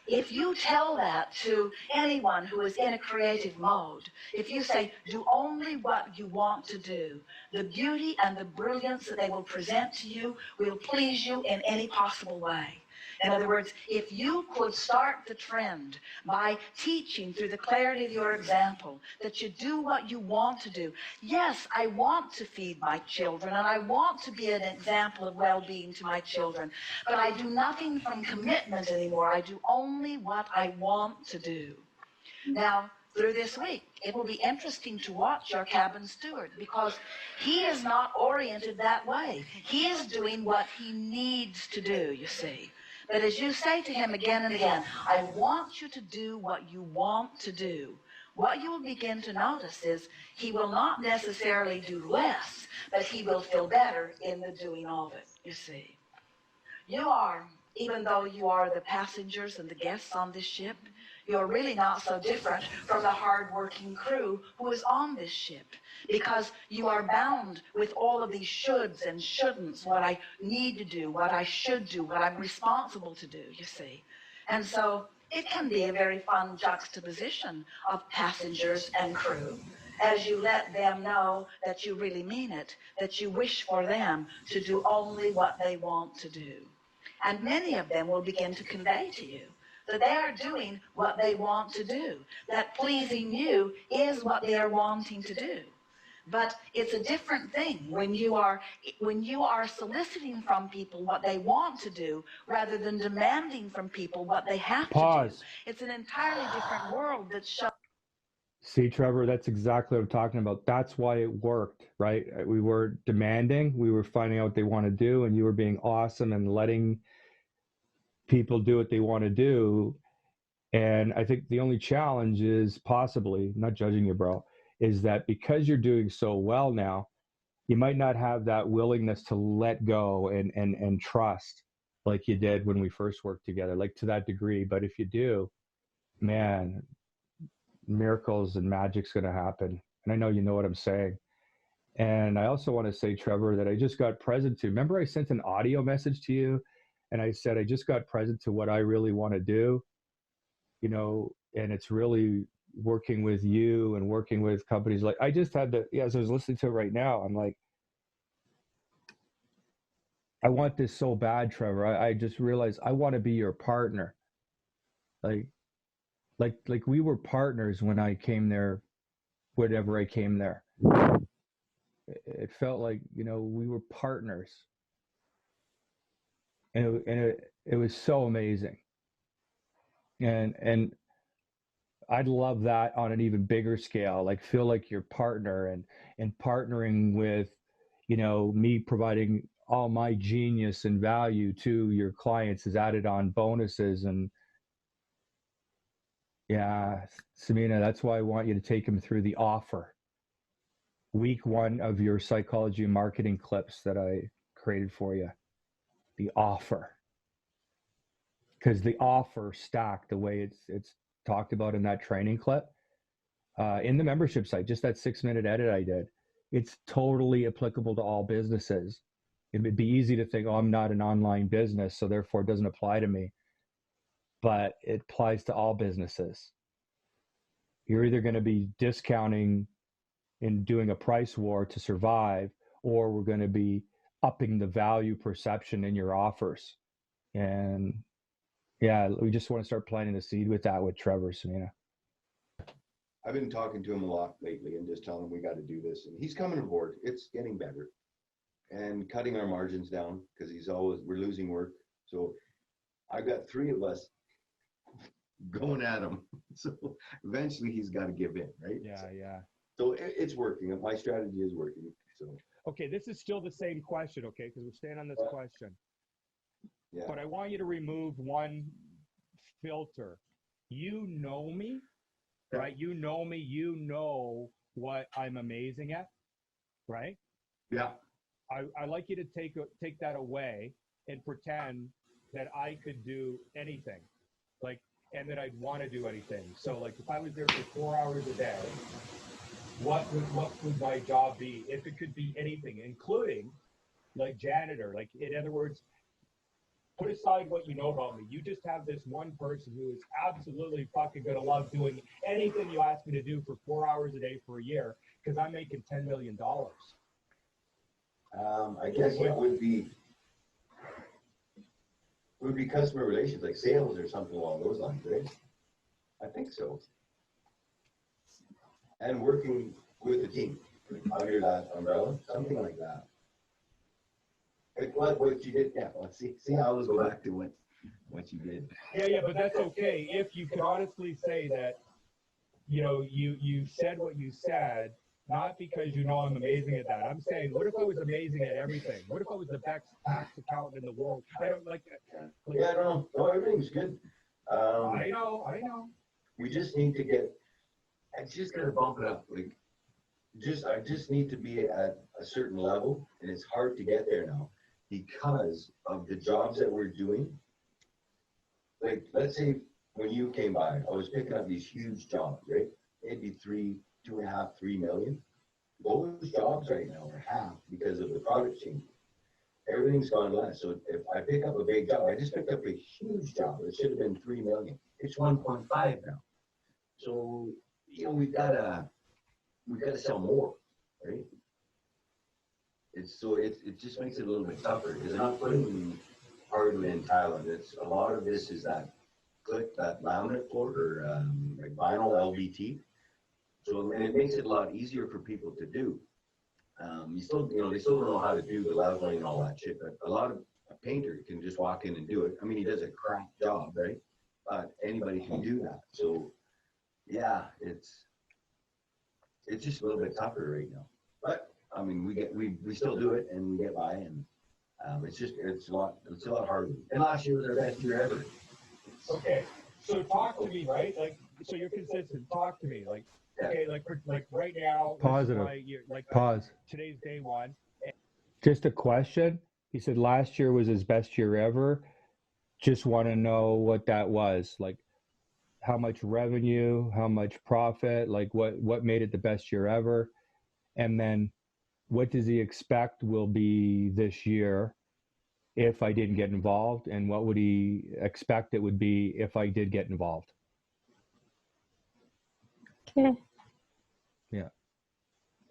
If you tell that to anyone who is in a creative mode, if you say, "Do only what you want to do," the beauty and the brilliance that they will present to you will please you in any possible way. In other words, if you could start the trend by teaching through the clarity of your example that you do what you want to do. Yes, I want to feed my children and I want to be an example of well-being to my children, but I do nothing from commitment anymore. I do only what I want to do. Now, through this week, it will be interesting to watch your cabin steward because he is not oriented that way. He is doing what he needs to do, you see. But as you say to him again and again, "I want you to do what you want to do," what you will begin to notice is he will not necessarily do less, but he will feel better in the doing of it, you see. You are, even though you are the passengers and the guests on this ship, you're really not so different from the hard-working crew who is on this ship, because you are bound with all of these shoulds and shouldn'ts, what I need to do, what I should do, what I'm responsible to do, you see. And so it can be a very fun juxtaposition of passengers and crew as you let them know that you really mean it, that you wish for them to do only what they want to do. And many of them will begin to convey to you that they are doing what they want to do, that pleasing you is what they are wanting to do. But it's a different thing when you are soliciting from people what they want to do rather than demanding from people what they have to do. It's an entirely different world that shows. See, Trevor, that's exactly what I'm talking about. That's why it worked, right? We were demanding, we were finding out what they want to do, and you were being awesome and letting people do what they want to do. And I think the only challenge is possibly, not judging you, bro, is that because you're doing so well now, you might not have that willingness to let go and trust. like you did when we first worked together, like to that degree. But if you do, man, miracles and magic's going to happen. And I know you know what I'm saying. And I also want to say, Trevor, that I just got present to. Remember, I sent an audio message to you, and I said I just got present to what I really want to do, and it's really working with you and working with companies. Like I just had to, as I was listening to it right now, I'm like, I want this so bad, Trevor. I just realized I want to be your partner. Like, like we were partners when I came there, whenever I came there. It felt like, we were partners. And it was so amazing. And I'd love that on an even bigger scale, like feel like your partner and partnering with, me providing all my genius and value to your clients is added on bonuses. And yeah, Samina, that's why I want you to take them through the offer. Week 1 of your psychology and marketing clips that I created for you. The offer. Because the offer stack, the way it's talked about in that training clip, in the membership site, just that 6-minute edit I did, it's totally applicable to all businesses. It would be easy to think, oh, I'm not an online business, so therefore it doesn't apply to me. But it applies to all businesses. You're either going to be discounting and doing a price war to survive, or we're going to be upping the value perception in your offers. And yeah, we just want to start planting the seed with that with Trevor, Samina. I've been talking to him a lot lately and just telling him we got to do this. And he's coming aboard. It's getting better. And cutting our margins down because we're losing work. So I've got 3 of us going at him. So eventually he's got to give in, right? Yeah. So it's working. My strategy is working. So okay, this is still the same question, okay? Because we're staying on this question. Yeah. But I want you to remove one filter. You know me, right? You know me. You know what I'm amazing at, right? Yeah. I like you to take that away and pretend that I could do anything, and that I'd want to do anything. So, if I was there for 4 hours a day, what would my job be? If it could be anything, including janitor. In other words, put aside what you know about me. You just have this one person who is absolutely fucking gonna love doing anything you ask me to do for 4 hours a day for a year because I'm making $10 million. I guess it would be customer relations, like sales or something along those lines, right? I think so. And working with the team under that umbrella, something like that. What you did, yeah. Let's see how let's go back to what you did. Yeah, but that's okay if you can honestly say that, you said what you said, not because you know I'm amazing at that. I'm saying, what if I was amazing at everything? What if I was the best tax accountant in the world? I don't like that. Yeah, I don't know. No, everything's good. I know. We just need to I just gotta bump it up. I just need to be at a certain level, and it's hard to get there now because of the jobs that we're doing. Let's say when you came by, I was picking up these huge jobs, right? It'd be 2.5, 3 million. Those jobs right now are half because of the product change. Everything's gone less. So if I pick up a big job, I just picked up a huge job. It should have been 3 million. It's 1.5 now. So we've got to sell more, right? It just makes it a little bit tougher because they're not putting the hardware in Thailand. A lot of this is that laminate floor or vinyl LVT. So and it makes it a lot easier for people to do. They still don't know how to do the leveling and all that shit, but a painter can just walk in and do it. I mean, he does a crap job, right? But anybody can do that. So yeah, it's just a little bit tougher right now. But I mean, we still do it and we get by, and it's a lot harder. And last year was our best year ever. Okay, so talk to me, right? So you're consistent. Talk to me, okay, right now. Positive. Pause. Today's day 1. Just a question. He said last year was his best year ever. just want to know what that was, like how much revenue, how much profit, like what made it the best year ever, and then what does he expect will be this year if I didn't get involved, and what would he expect it would be if I did get involved. Okay. Yeah.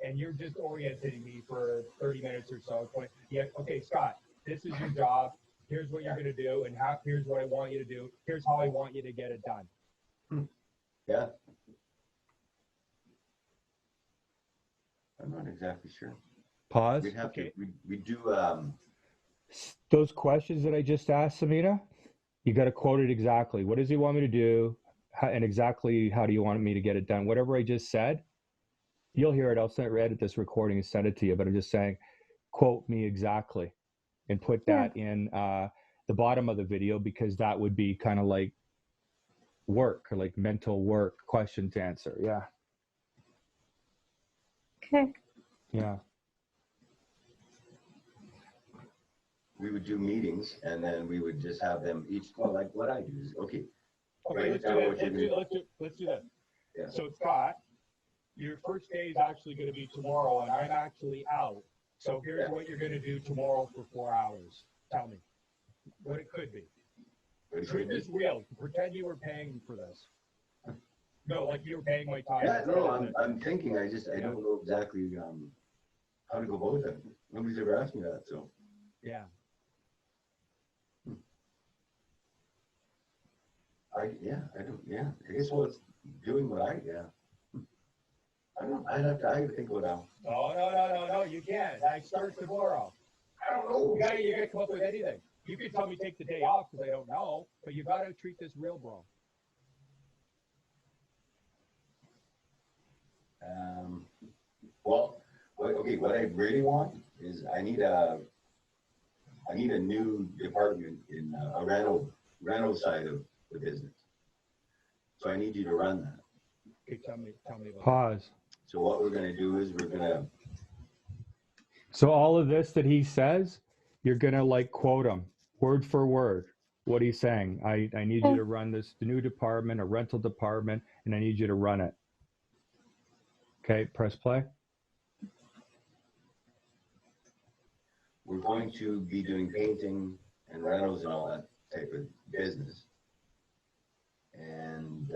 And you're just orienting me for 30 minutes or so. Yeah, okay, Scott, this is your job. Here's what you're going to do, and here's what I want you to do. Here's how I want you to get it done. Yeah. I'm not exactly sure. Pause. We'd have to, we do, Those questions that I just asked Samita, you got to quote it exactly. What does he want me to do? And exactly how do you want me to get it done? Whatever I just said, you'll hear it. I'll edit this recording and send it to you. But I'm just saying, quote me exactly and put that in the bottom of the video, because that would be kind of like work, or like mental work, question to answer. Yeah. Okay. Yeah. we would do meetings, and then we would just have them each, well, like what I do is, okay. Okay, let's do that. Let's do that. Yeah. So Scott, your first day is actually going to be tomorrow, and I'm actually out. So here's what you're going to do tomorrow for 4 hours. Tell me what it could be. Truth is real. Pretend you were paying for this. No, like you were paying my time. Yeah, no, I'm thinking, I don't know exactly how to go about that. Nobody's ever asked me that, so. Yeah. I guess well, it's doing what I don't know, I have to think about that. No, you can't. I start tomorrow. I don't know. You gotta come up with anything. You can tell me take the day off because I don't know, but you gotta treat this real, bro. Well, okay, what I really want is I need a new department in a rental side of the business. So I need you to run that. Okay, tell me about Pause. So what we're going to do is So all of this that he says, you're going to like quote him word for word, what he's saying. I need you to run the new department, a rental department, and I need you to run it. Okay, press play. we're going to be doing painting and rentals and all that type of business. And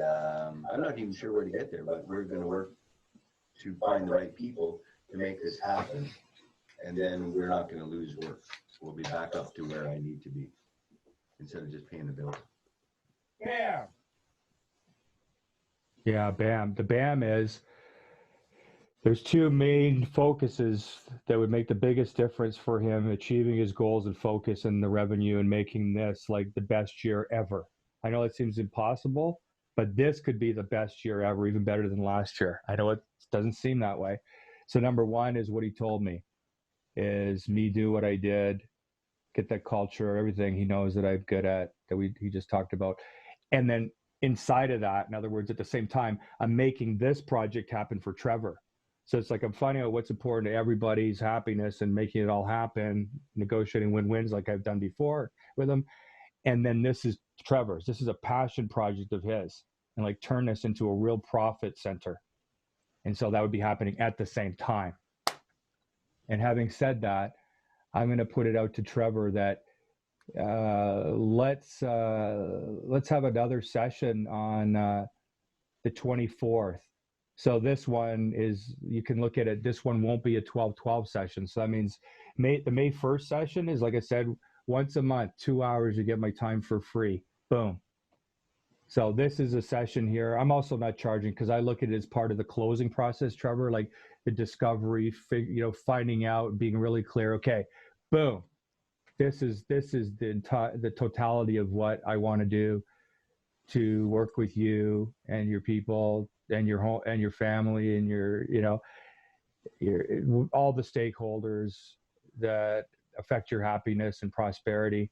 I'm not even sure where to get there, but we're going to work to find the right people to make this happen. And then we're not going to lose work. We'll be back up to where I need to be instead of just paying the bills. Bam. Yeah, BAM. The BAM is, there's two main focuses that would make the biggest difference for him achieving his goals and focus and the revenue and making this like the best year ever. I know it seems impossible, but this could be the best year ever, even better than last year. I know it doesn't seem that way. So number one is what he told me, is me do what I did, get that culture, everything he knows that I'm good at, that he just talked about. And then inside of that, in other words, at the same time, I'm making this project happen for Trevor. So it's like I'm finding out what's important to everybody's happiness and making it all happen, negotiating win-wins like I've done before with him. And then this is Trevor's. This is a passion project of his, and like turn this into a real profit center. And so that would be happening at the same time. And having said that, I'm going to put it out to Trevor that let's have another session on the 24th. So this one is, you can look at it, this one won't be a 12-12 session. So that means the May 1st session is, like I said, once a month, 2 hours, you get my time for free. Boom. So this is a session here. I'm also not charging because I look at it as part of the closing process, Trevor, like the discovery, finding out, being really clear. Okay, boom. This is the totality of what I want to do to work with you and your people and your home and your family and your all the stakeholders that affect your happiness and prosperity,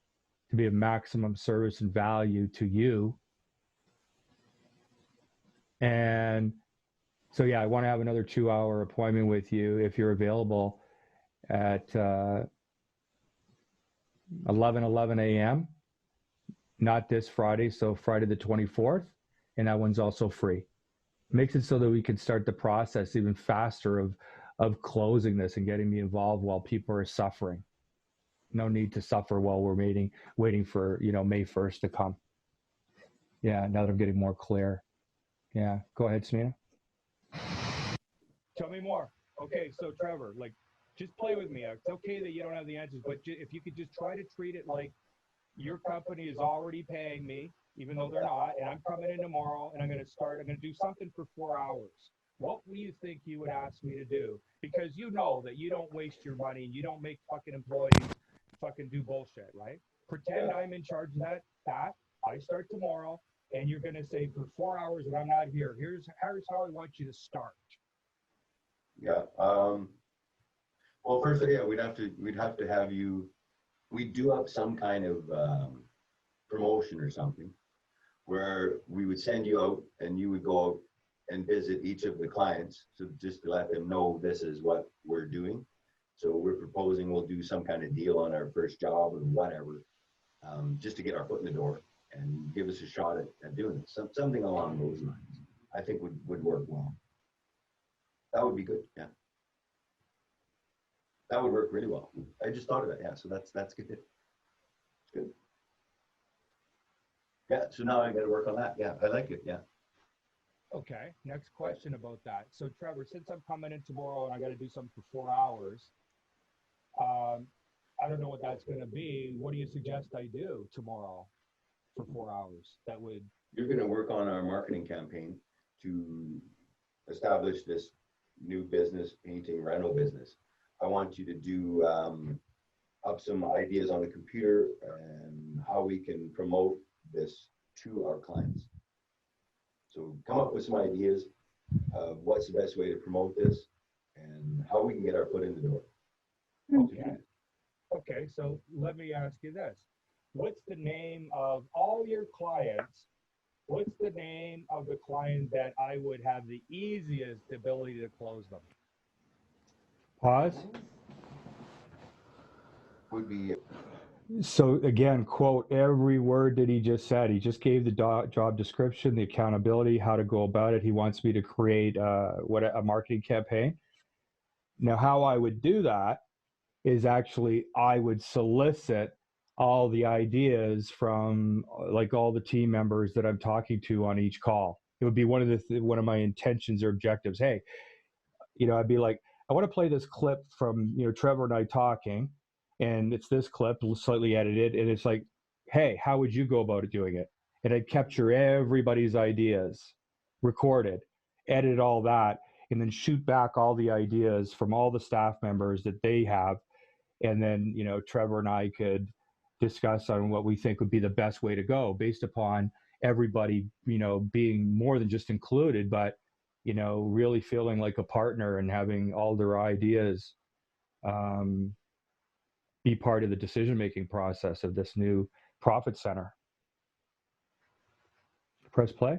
to be of maximum service and value to you. And so, yeah, I want to have another 2-hour appointment with you if you're available at 11 a.m. not this Friday, so Friday the 24th, and that one's also free. Makes it so that we can start the process even faster of closing this and getting me involved while people are suffering. No need to suffer while we're waiting for, May 1st to come. Yeah, now that I'm getting more clear. Yeah, go ahead, Smina. Tell me more. Okay, so Trevor, like, just play with me. It's okay that you don't have the answers, but if you could just try to treat it like your company is already paying me, even though they're not, and I'm coming in tomorrow and I'm going to do something for 4 hours. What do you think you would ask me to do? Because you know that you don't waste your money and you don't make fucking employees fucking do bullshit, right? Pretend I'm in charge of that. I start tomorrow and you're going to say for 4 hours when I'm not here, here's how I want you to start. Yeah. Well, first, yeah, we'd have to have you. We do up some kind of promotion or something where we would send you out and you would go out and visit each of the clients, so just to let them know this is what we're doing. So we're proposing we'll do some kind of deal on our first job or whatever, just to get our foot in the door and give us a shot at doing it. Something along those lines, I think would work well. That would be good. Yeah. That would work really well. I just thought of that. Yeah. So that's good. It's good. Yeah. So now I got to work on that. Yeah. I like it. Yeah. Okay. Next question about that. So Trevor, since I'm coming in tomorrow and I got to do something for 4 hours, I don't know what that's going to be. What do you suggest I do tomorrow for 4 hours? You're going to work on our marketing campaign to establish this new business, painting rental business. I want you to do up some ideas on the computer and how we can promote this to our clients. So come up with some ideas of what's the best way to promote this and how we can get our foot in the door. Okay. Okay, so let me ask you this. What's the name of all your clients? What's the name of the client that I would have the easiest ability to close them? Pause. Would be So again, quote every word that he just said. He just gave the job description, the accountability, how to go about it. He wants me to create a marketing campaign. Now, how I would do that is actually I would solicit all the ideas from like all the team members that I'm talking to on each call. It would be one of my intentions or objectives. Hey, I'd be like, I want to play this clip from Trevor and I talking, and it's this clip slightly edited, and it's like, hey, how would you go about doing it? And I'd capture everybody's ideas, recorded, edit all that, and then shoot back all the ideas from all the staff members that they have, and then Trevor and I could discuss on what we think would be the best way to go based upon everybody being more than just included, but really feeling like a partner and having all their ideas be part of the decision-making process of this new profit center. Press play.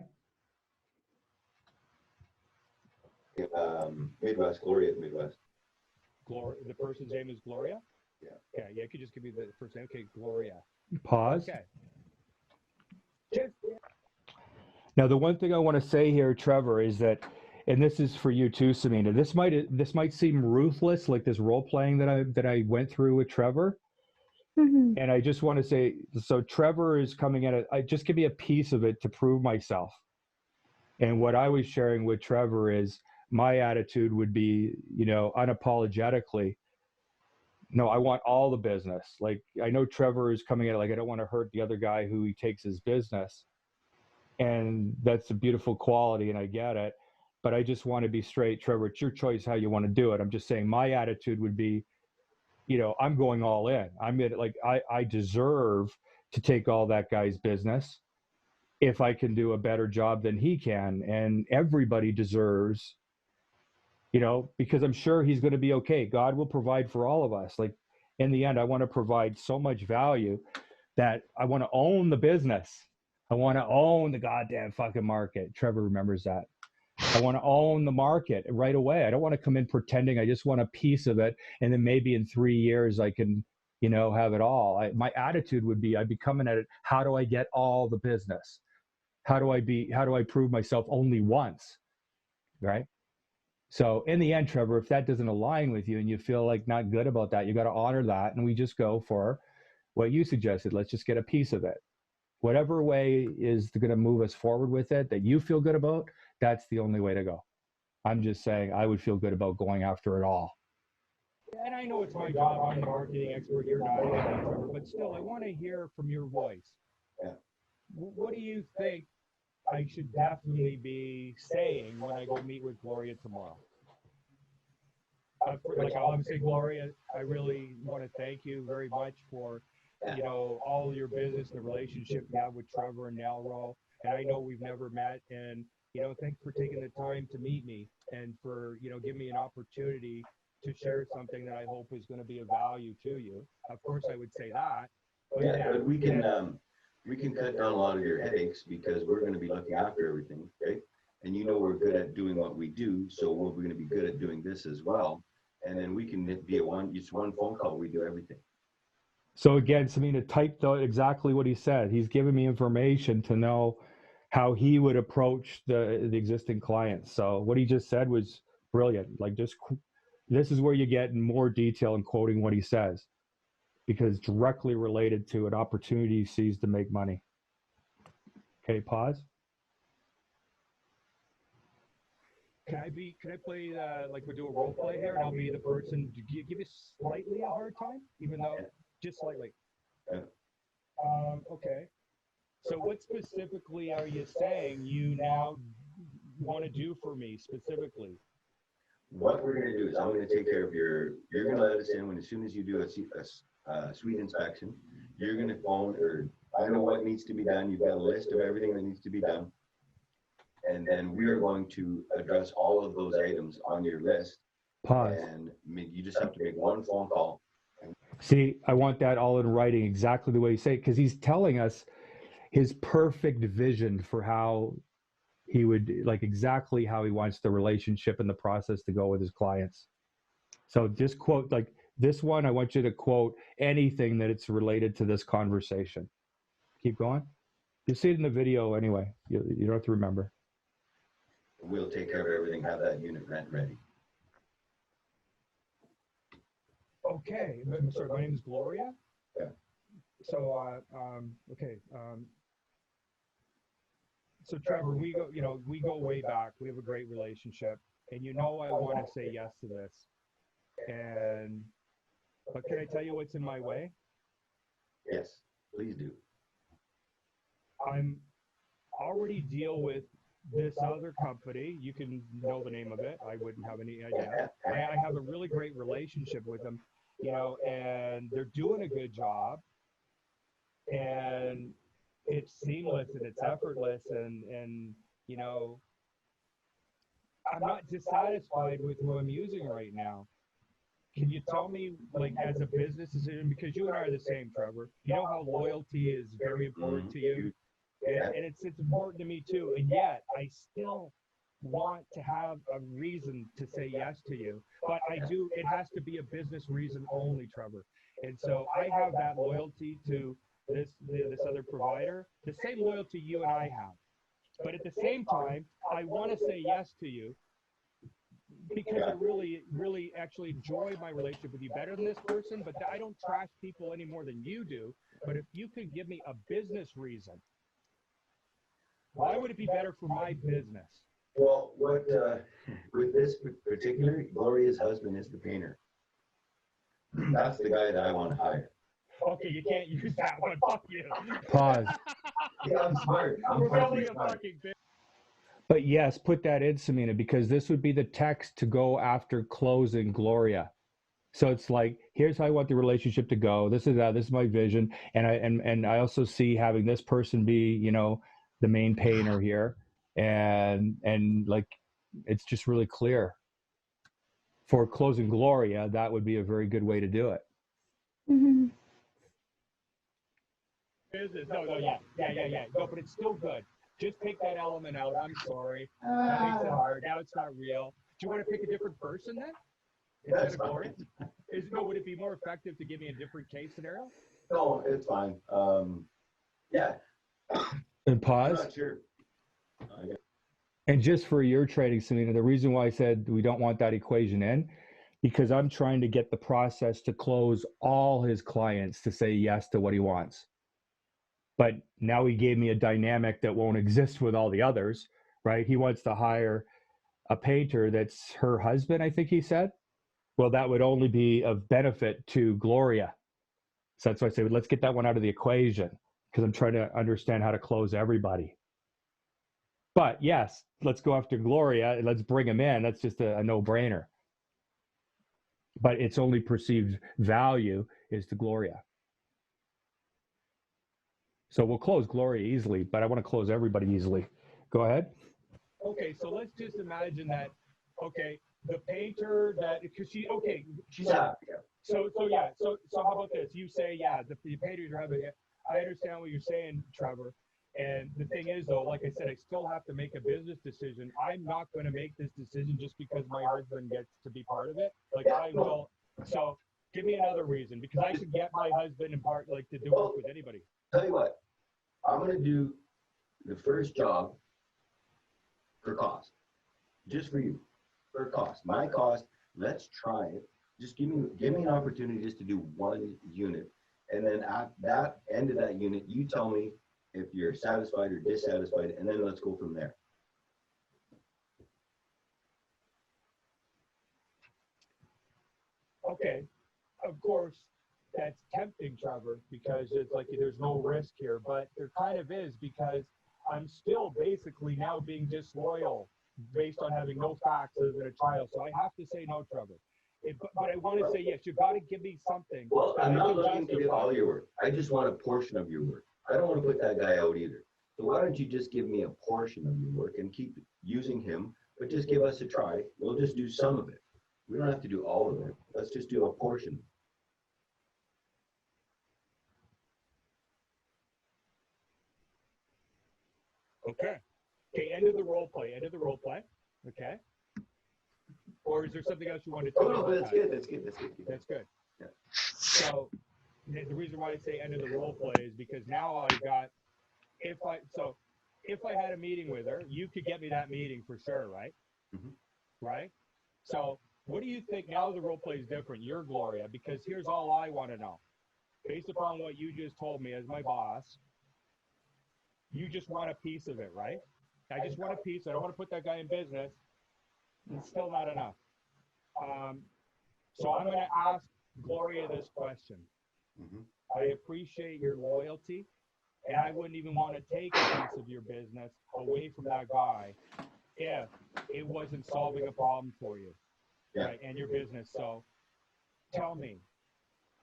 Midwest, Gloria Midwest. The person's name is Gloria? Yeah. Okay, yeah, you could just give me the first name. Okay, Gloria. Pause. Okay. Now, the one thing I want to say here, Trevor, is that, and this is for you too, Samina, this might seem ruthless, like this role playing that I went through with Trevor. Mm-hmm. And I just want to say, so Trevor is coming at it. Just give me a piece of it to prove myself. And what I was sharing with Trevor is my attitude would be, unapologetically, no, I want all the business. Like, I know Trevor is coming at it like, I don't want to hurt the other guy who he takes his business. And that's a beautiful quality, and I get it. But I just want to be straight, Trevor. It's your choice how you want to do it. I'm just saying my attitude would be, I'm going all in. I deserve to take all that guy's business if I can do a better job than he can. And everybody deserves, because I'm sure he's going to be okay. God will provide for all of us. Like, in the end, I want to provide so much value that I want to own the business. I want to own the goddamn fucking market. Trevor remembers that. I want to own the market right away. I don't want to come in pretending I just want a piece of it, and then maybe in 3 years I can have it all. My attitude would be, I'd be coming at it, how do I get all the business? How do I prove myself only once? Right? So in the end, Trevor, if that doesn't align with you and you feel like not good about that, you got to honor that. And we just go for what you suggested. Let's just get a piece of it. Whatever way is going to move us forward with it that you feel good about, that's the only way to go. I'm just saying I would feel good about going after it all. And I know it's my job. I'm the marketing expert. You're not, Trevor, but still, I want to hear from your voice. Yeah. What do you think I should definitely be saying when I go meet with Gloria tomorrow? Like I'll say, Gloria, I really want to thank you very much for, all your business, the relationship you have with Trevor and Nalro. And I know we've never met, and thanks for taking the time to meet me and for giving me an opportunity to share something that I hope is going to be of value to you. Of course, I would say that. But we can cut down a lot of your headaches because we're going to be looking after everything, right? And we're good at doing what we do, so we're going to be good at doing this as well. And then we can be just one phone call. We do everything. So again, Samina typed out exactly what he said. He's given me information to know how he would approach the existing clients. So what he just said was brilliant. Like this is where you get in more detail in quoting what he says, because it's directly related to an opportunity he sees to make money. Okay, pause. Can I play like we do a role play here, and I'll be the person to give you slightly a hard time, even though just slightly. Okay. So what specifically are you saying you now want to do for me specifically? What we're going to do is I'm going to take care of you're going to let us in as soon as you do a suite inspection. You're going to phone, or I know what needs to be done. You've got a list of everything that needs to be done. And then we are going to address all of those items on your list. Pause. And you just have to make one phone call. See, I want that all in writing, exactly the way you say it, because he's telling us his perfect vision for how he would, like, exactly how he wants the relationship and the process to go with his clients. So just quote, like this one, I want you to quote anything that it's related to this conversation. Keep going. You'll see it in the video anyway. You don't have to remember. We'll take care of everything, have that unit rent ready. Okay, I'm sorry, my name is Gloria. Yeah. So, okay. So Trevor, we go way back. We have a great relationship, and I want to say yes to this. But can I tell you what's in my way? Yes, please do. I'm already deal with this other company. You can know the name of it. I wouldn't have any idea. I have a really great relationship with them, and they're doing a good job, and it's seamless and it's effortless, and I'm not dissatisfied with who I'm using right now. Can you tell me, like, as a business decision, because you and I are the same, Trevor, you know how loyalty is very important to you, and it's important to me too, and yet I still want to have a reason to say yes to you, but it has to be a business reason only, Trevor. And so I have that loyalty to this other provider, the same loyalty you and I have, but at the same time I want to say yes to you because I really, really actually enjoy my relationship with you better than this person, but I don't trash people any more than you do. But if you could give me a business reason, why would it be better for my business? Well, with this particular, Gloria's husband is the painter. That's the guy that I want to hire. Okay, you can't use that one. Fuck you. Pause. Yeah, I'm smart. We're building a fucking business. But yes, put that in, Samina, because this would be the text to go after closing Gloria. So it's like, here's how I want the relationship to go. This is my vision, and I also see having this person be, the main painter here, and like, it's just really clear. For closing Gloria, that would be a very good way to do it. Mm-hmm. Business. No, yeah. No, but it's still good. Just take that element out. I'm sorry. That makes it hard. Now it's not real. Do you want to pick a different person then? Instead of Gloria? would it be more effective to give me a different case scenario? No, it's fine. Yeah, And I'm pause. not sure. And just for your trading, Selena, the reason why I said we don't want that equation in, because I'm trying to get the process to close all his clients to say yes to what he wants. But now he gave me a dynamic that won't exist with all the others, right? He wants to hire a painter that's her husband, I think he said. Well, that would only be of benefit to Gloria. So that's why I say, let's get that one out of the equation, because I'm trying to understand how to close everybody. But yes, let's go after Gloria and let's bring him in. That's just a no-brainer. But its only perceived value is to Gloria. So we'll close Gloria easily, but I want to close everybody easily. Go ahead. Okay, so let's just imagine that. Okay, the painter that because She's happy. So how about this? You say the painters are having it. I understand what you're saying, Trevor. And the thing is, though, like I said, I still have to make a business decision. I'm not going to make this decision just because my husband gets to be part of it. Like I will. So give me another reason, because I could get my husband in part to do work with anybody. Tell you what, I'm going to do the first job for cost, just for you, for cost. My cost. Let's try it. Just give me an opportunity just to do one unit, and then at that end of that unit, you tell me if you're satisfied or dissatisfied, and then let's go from there. Okay, of course, that's tempting, Trevor, because it's like there's no risk here, but there kind of is, because I'm still basically now being disloyal based on having no facts other than a trial. So I have to say no, Trevor. But I want to say yes. You've got to give me something. Well, I'm not looking to get all your work. I just want a portion of your work. I don't want to put that guy out either. So why don't you just give me a portion of your work and keep using him, but just give us a try. We'll just do some of it. We don't have to do all of it. Let's just do a portion. Okay. Okay, end of the role play. End of the role play. Okay. Or is there something else you want to tell me? Oh, no, that's good. That's good. That's good. Yeah. So the reason why I say end of the role play is because now I got, if I had a meeting with her, you could get me that meeting for sure, right? Mm-hmm. Right? So what do you think now the role play is different? You're Gloria, because here's all I want to know. Based upon what you just told me as my boss, you just want a piece of it, right? I just want a piece. I don't want to put that guy in business. It's still not enough. So I'm going to ask Gloria this question. Mm-hmm. I appreciate your loyalty, and I wouldn't even want to take a piece of your business away from that guy if it wasn't solving a problem for you, right, and your business. So tell me,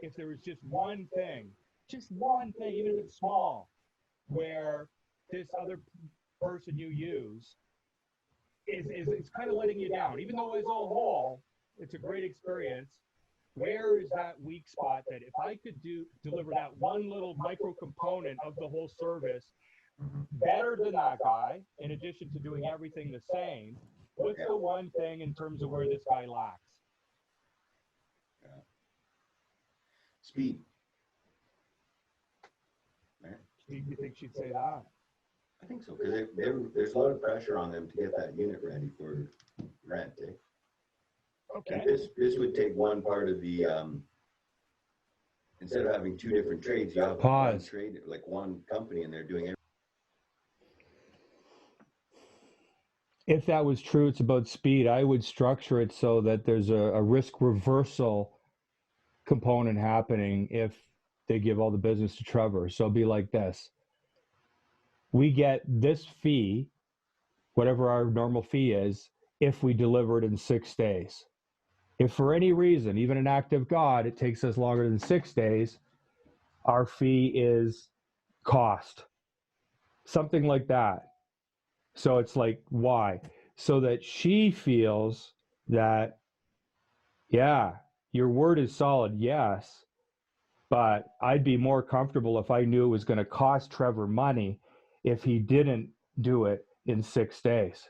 if there was just one thing, even if it's small, where this other person you use is kind of letting you down, even though as a whole, it's a great experience. Where is that weak spot that if I could deliver that one little micro component of the whole service better than that guy, in addition to doing everything the same, what's the one thing in terms of where this guy lacks? Speed. Do you think she'd say that? I think so, because there's a lot of pressure on them to get that unit ready for rent. Okay. This would take one part of the instead of having two different trades, you have one trade, like one company, and they're doing everything. If that was true, it's about speed. I would structure it so that there's a risk reversal component happening if they give all the business to Trevor. So it'll be like this. We get this fee, whatever our normal fee is, if we deliver it in 6 days. If for any reason, even an act of God, it takes us longer than 6 days, our fee is cost. Something like that. So it's like, why? So that she feels that, yeah, your word is solid, yes, but I'd be more comfortable if I knew it was going to cost Trevor money if he didn't do it in 6 days.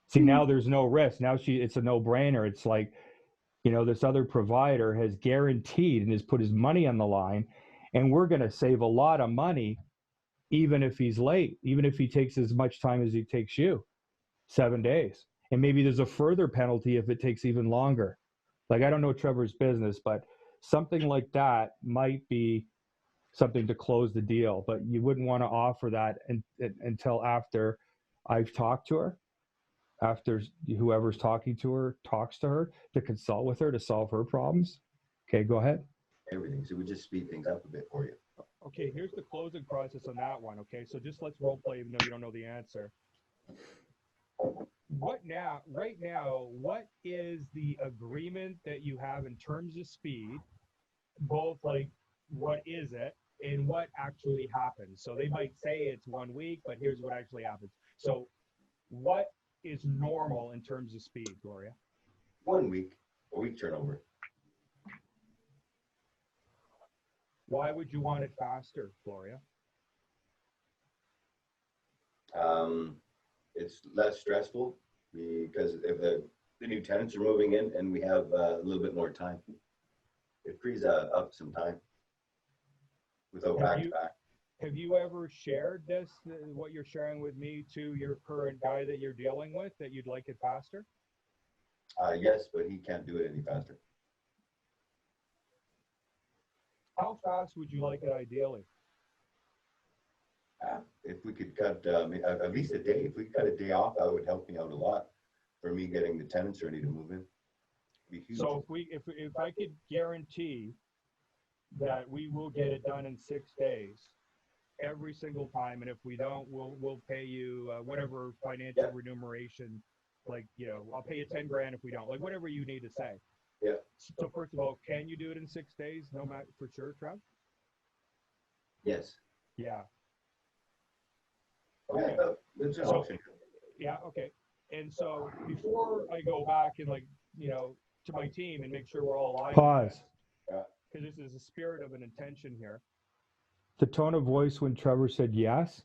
See, now there's no risk. Now it's a no-brainer. It's like, This other provider has guaranteed and has put his money on the line, and we're going to save a lot of money even if he's late, even if he takes as much time as he takes you, 7 days. And maybe there's a further penalty if it takes even longer. Like, I don't know Trevor's business, but something like that might be something to close the deal. But you wouldn't want to offer that until after I've talked to her, after whoever's talking to her talks to her, to consult with her to solve her problems. Okay, go ahead. Everything. So we just speed things up a bit for you. Okay, here's the closing process on that one. Okay, so just let's role play even though you don't know the answer. Right now, what is the agreement that you have in terms of speed? Both like, what is it and what actually happens? So they might say it's 1 week, but here's what actually happens. So what is normal in terms of speed, Gloria? 1 week, a week turnover. Why would you want it faster, Gloria? It's less stressful because if the new tenants are moving in and we have a little bit more time, it frees up some time without back to back. Have you ever shared this, what you're sharing with me, to your current guy that you're dealing with, that you'd like it faster? Yes, but he can't do it any faster. How fast would you like it ideally? If we could cut at least a day, if we could cut a day off, that would help me out a lot for me getting the tenants ready to move in. It'd be huge. So if I could guarantee that we will get it done in 6 days, every single time, and if we don't, we'll pay you whatever financial remuneration. Like, I'll pay you 10 grand if we don't. Like, whatever you need to say. Yeah. So first of all, can you do it in 6 days? No matter, for sure, Trev? Yes. Yeah. Okay. That's an option. Yeah. Okay. And so before I go back and to my team and make sure we're all aligned. Pause. Because this is the spirit of an intention here. The tone of voice when Trevor said yes,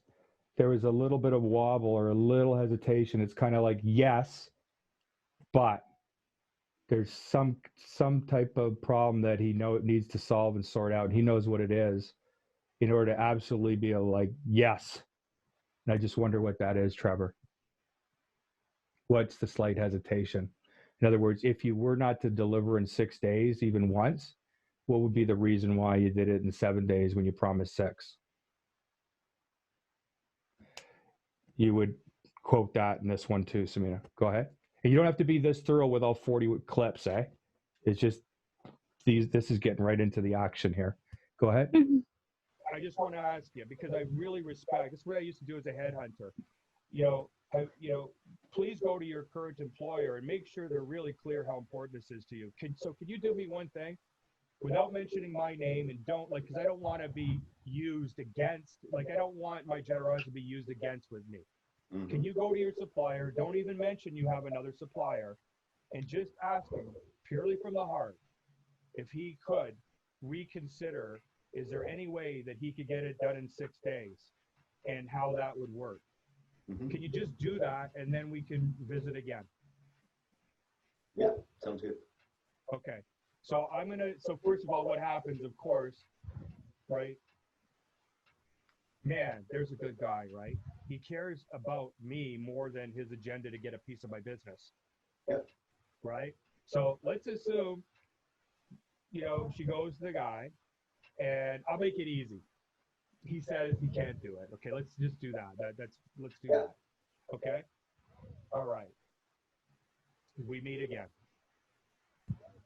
there was a little bit of wobble or a little hesitation. It's kind of like, yes, but there's some type of problem that he needs to solve and sort out. And he knows what it is in order to absolutely be like, yes. And I just wonder what that is, Trevor. What's the slight hesitation? In other words, if you were not to deliver in 6 days, even once, what would be the reason why you did it in 7 days when you promised 6? You would quote that in this one too, Samina. Go ahead. And you don't have to be this thorough with all 40 clips, eh? It's just this is getting right into the action here. Go ahead. I just want to ask you, because I really respect, this is what I used to do as a headhunter. Please go to your current employer and make sure they're really clear how important this is to you. Can you do me one thing? Without mentioning my name, and because I don't want to be used against, I don't want my generosity to be used against with me. Mm-hmm. Can you go to your supplier, don't even mention you have another supplier, and just ask him, purely from the heart, if he could reconsider, is there any way that he could get it done in 6 days, and how that would work? Mm-hmm. Can you just do that, and then we can visit again? Yeah, sounds good. Okay. So so first of all, what happens, of course, right? Man, there's a good guy, right? He cares about me more than his agenda to get a piece of my business. Yep. Right? So let's assume, she goes to the guy, and I'll make it easy. He says he can't do it. Okay, let's just do that. Let's do that. Okay? All right. We meet again.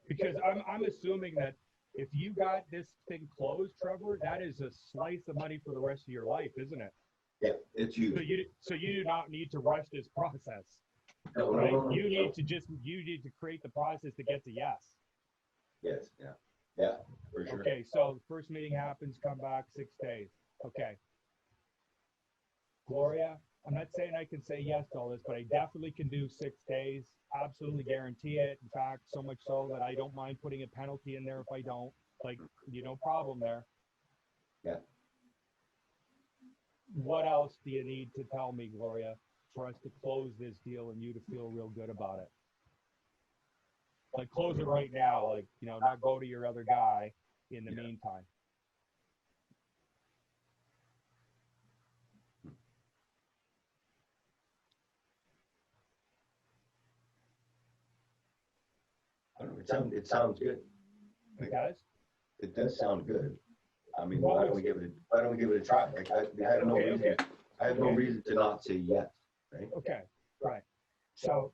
Because I'm assuming that if you got this thing closed, Trevor, that is a slice of money for the rest of your life, isn't it? Yeah, it's huge. So you do not need to rush this process. No, right? no. You need to create the process to get to yes. Yes, yeah, for sure. Okay, so the first meeting happens, come back 6 days. Okay. Gloria, I'm not saying I can say yes to all this, but I definitely can do 6 days. Absolutely guarantee it. In fact, so much so that I don't mind putting a penalty in there if I don't. No problem there. Yeah. What else do you need to tell me, Gloria, for us to close this deal and you to feel real good about it? Like close it right now, like, not go to your other guy in the meantime. I don't know, it sounds good. It does? It does sound good. I mean, why don't we give it a try? Like, I have no reason. Okay. I have no reason to not say yes, right? Okay, right. So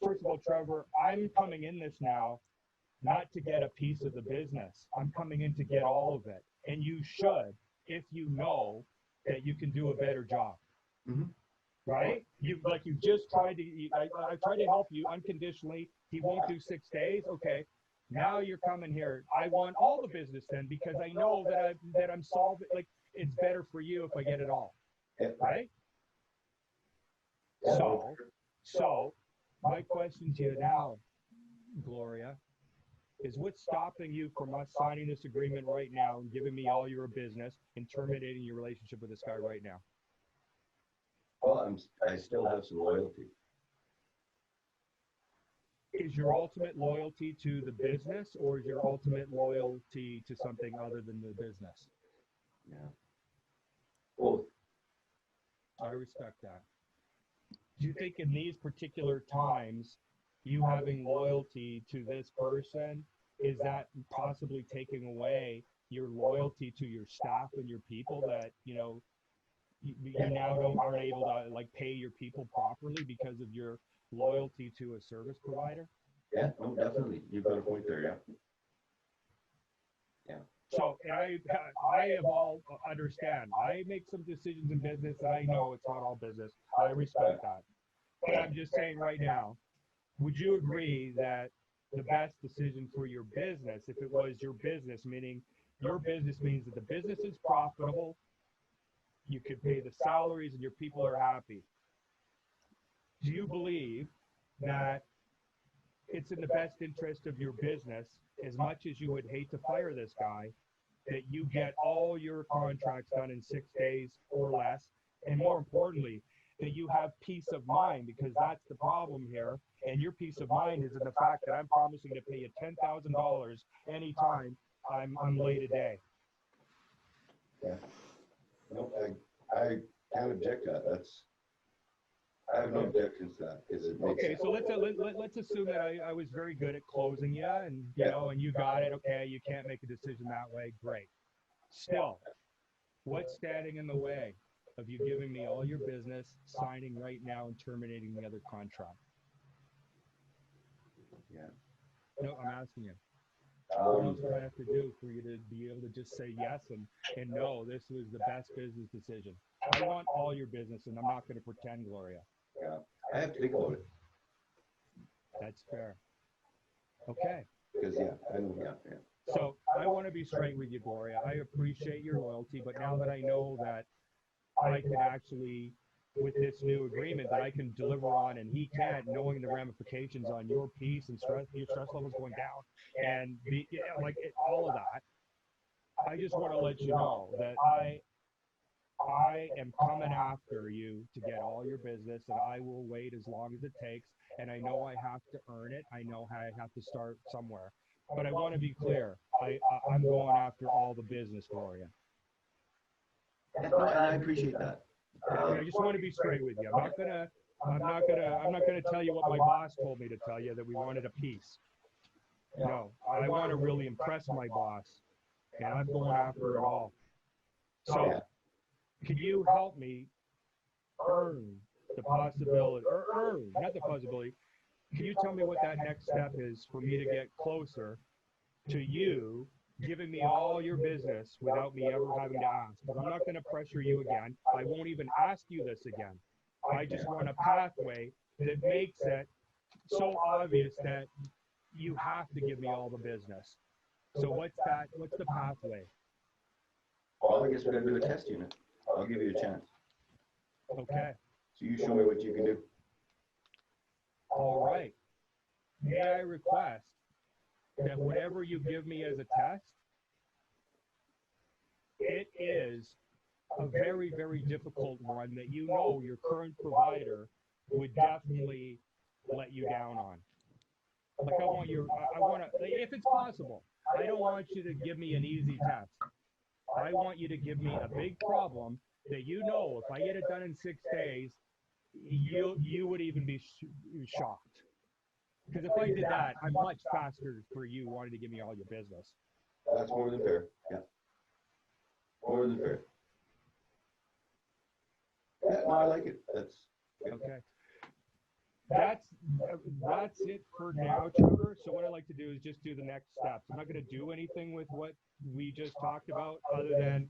first of all, Trevor, I'm coming in this now not to get a piece of the business. I'm coming in to get all of it. And you should, if you know that you can do a better job. Mm-hmm. Right? You just tried to, I tried to help you unconditionally. He won't do 6 days. Okay. Now you're coming here. I want all the business then, because I know that I'm solving, like, it's better for you if I get it all. Right? So my question to you now, Gloria, is what's stopping you from us signing this agreement right now and giving me all your business and terminating your relationship with this guy right now? Well, I still have some loyalty. Is your ultimate loyalty to the business, or is your ultimate loyalty to something other than the business? Yeah. Both. I respect that. Do you think in these particular times, you having loyalty to this person, is that possibly taking away your loyalty to your staff and your people, that, you now aren't able to, like, pay your people properly because of your loyalty to a service provider? Yeah, no, definitely. You've got a point there, yeah. Yeah. So, and I have all understand. I make some decisions in business that I know it's not all business. I respect that. But I'm just saying right now, would you agree that the best decision for your business, if it was your business, meaning your business means that the business is profitable, you could pay the salaries, and your people are happy, do you believe that it's in the best interest of your business, as much as you would hate to fire this guy, that you get all your contracts done in 6 days or less, and more importantly, that you have peace of mind? Because that's the problem here, and your peace of mind is in the fact that I'm promising to pay you $10,000 anytime I'm late a day. Yeah. No, I can't object to that. I have no objections to that, because it makes sense. So let's assume that I was very good at closing you, and and you got it. Okay, you can't make a decision that way. Great. Still, what's standing in the way of you giving me all your business, signing right now, and terminating the other contract? Yeah. No, I'm asking you. What else do I have to do for you to be able to just say yes and no, this was the best business decision? I want all your business, and I'm not going to pretend, Gloria. Yeah. I have to think about it. That's fair. Okay. Because, yeah. So I want to be straight with you, Gloria. I appreciate your loyalty, but now that I know that I can actually, with this new agreement, that I can deliver on, and he can't, knowing the ramifications on your peace and your stress levels going down, and all of that, I just want to let you know that I am coming after you to get all your business, and I will wait as long as it takes. And I know I have to earn it. I know I have to start somewhere. But I want to be clear. I'm going after all the business, Gloria. And I appreciate that. I just want to be straight with you. I'm not gonna tell you what my boss told me to tell you, that we wanted a piece. No, I want to really impress my boss, and I'm going after it all. So, can you help me earn the possibility, or not the possibility? Can you tell me what that next step is for me to get closer to you giving me all your business without me ever having to ask? Because I'm not going to pressure you again. I won't even ask you this again. I just want a pathway that makes it so obvious that you have to give me all the business. So what's the pathway? Well, I guess we're going to do a test unit. I'll give you a chance. Okay. So you show me what you can do. All right. May I request that whatever you give me as a test, it is a very, very difficult one that your current provider would definitely let you down on. Like I want to, if it's possible, I don't want you to give me an easy test. I want you to give me a big problem that you know if I get it done in 6 days, you would even be shocked. Because if I did that, I'm much faster for you wanting to give me all your business. That's more than fair. Yeah. More than fair. Yeah, no, I like it. That's okay. That's it for now, Trevor. So what I'd like to do is just do the next steps. I'm not going to do anything with what we just talked about other than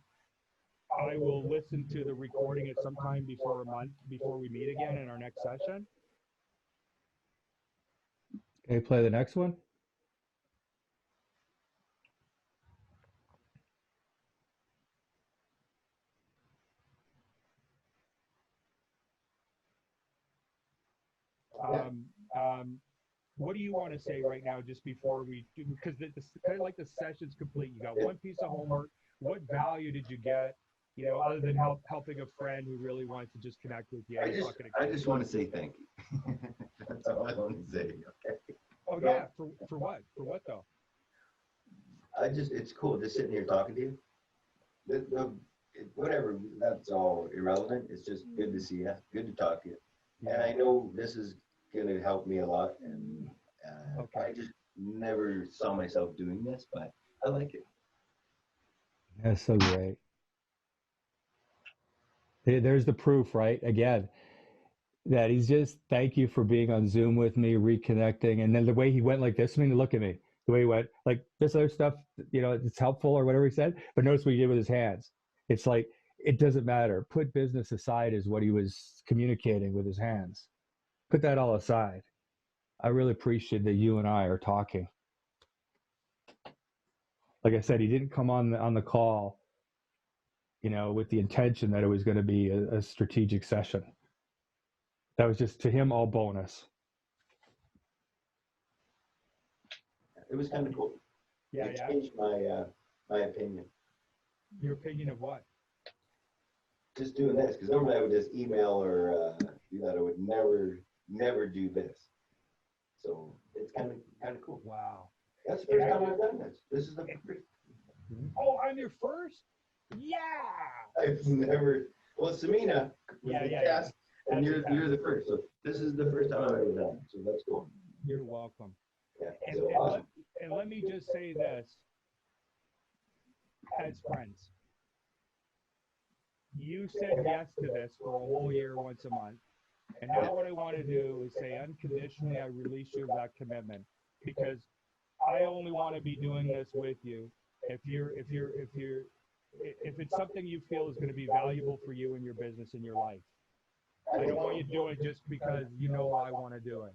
I will listen to the recording at some time before a month before we meet again in our next session. Can you play the next one? What do you want to say right now, just before we do? Because kind of like the session's complete. You got one piece of homework. What value did you get? You know, other than helping a friend who really wanted to just connect with you. I just want to say thank you. That's all I want to say. Okay. Oh yeah, for what? For what though? It's cool just sitting here talking to you. Whatever, that's all irrelevant. It's just good to see you. Good to talk to you. And I know this is going to help me a lot. And I just never saw myself doing this, but I like it. That's so great. There's the proof, right? Again, that he's just, thank you for being on Zoom with me, reconnecting. And then the way he went like this, I mean, look at me, the way he went like this other stuff, you know, it's helpful or whatever he said, but notice what he did with his hands. It's like, it doesn't matter. Put business aside is what he was communicating with his hands. Put that all aside. I really appreciate that you and I are talking. Like I said, he didn't come on the call, you know, with the intention that it was going to be a strategic session. That was just to him all bonus. It was kind of cool. Yeah, it changed my opinion. Your opinion of what? Just doing this, because normally I would just email or do that. I would never do this. So it's kind of cool. Wow. That's the first time I've done this. This is the first. Oh, I'm your first? Yeah. I've never. Well, Samina. Yeah. And you're the first. So this is the first time I've ever done it. So that's cool. You're welcome. Yeah. And, so awesome. And let me just say this, as friends. You said yes to this for a whole year, once a month. And now what I want to do is say unconditionally I release you of that commitment, because I only want to be doing this with you if it's something you feel is going to be valuable for you in your business, in your life. I don't want you to do it just because you know I want to do it.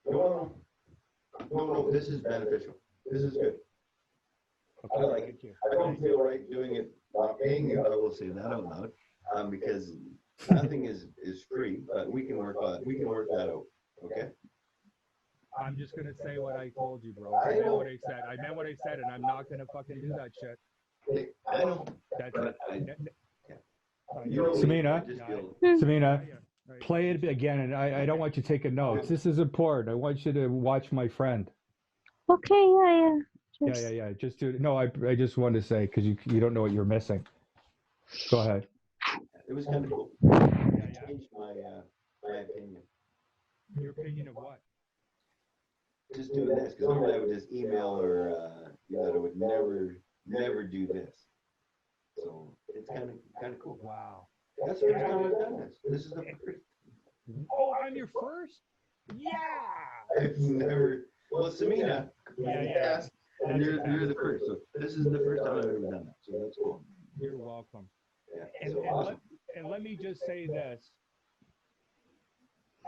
No, this is beneficial. This is good. Okay, I like it. I don't feel right doing it not paying you. I will say that out loud, because nothing is free, but we can work that out. Okay. I'm just gonna say what I told you, bro. I know what I said. I meant what I said, and I'm not gonna fucking do that shit. I know. That's it. Samina, play it again, and I don't want you taking notes. This is important. I want you to watch my friend. Okay, Yeah. Just do it. No, I just wanted to say, because you don't know what you're missing. Go ahead. It was kind of cool. It changed my opinion. Your opinion of what? Just doing this, because normally I would just email or I would never do this. So it's kind of cool. Wow. That's the first time I've done this. This is the first. Oh, I'm your first? Yeah. I've never. Well, Samina. Yeah. And you're the first. So this is the first time I've ever done that. So that's cool. You're welcome. Yeah. So awesome. And let me just say this,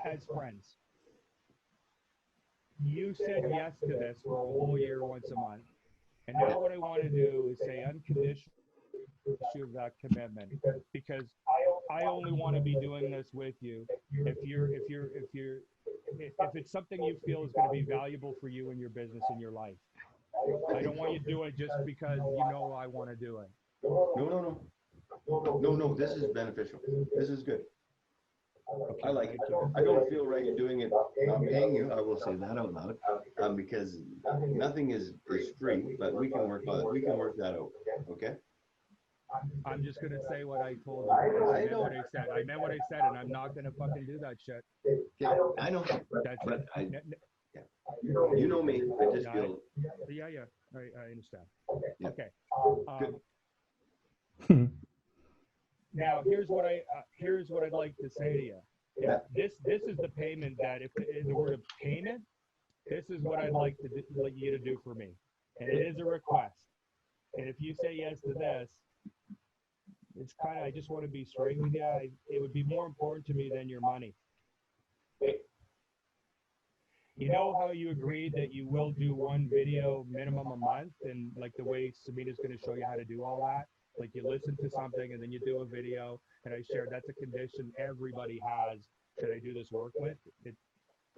as friends. You said yes to this for a whole year, once a month. And now what I want to do is say unconditional issue of that commitment, because I only want to be doing this with you if it's something you feel is going to be valuable for you in your business, in your life. I don't want you to do it just because you know I want to do it. No. This is beneficial. This is good. Okay, I like it. thank you. I don't feel right doing it, not paying you. I will say that out loud, because nothing is free, but we can work that out. Okay? I'm just gonna say what I told you. I meant what I said. I meant what I said, and I'm not gonna fucking do that shit. Okay, I know, That's but it. you know me. I just feel. Yeah, I understand. Yeah. Okay. Good. Now here's what I'd like to say to you. Yeah. This is the payment that if in the word of payment, this is what I'd like you to do for me, and it is a request. And if you say yes to this, it's kind of I just want to be straight with you. It would be more important to me than your money. You know how you agreed that you will do one video minimum a month, and like the way Samina's going to show you how to do all that? Like you listen to something and then you do a video, and I shared that's a condition everybody has that I do this work with.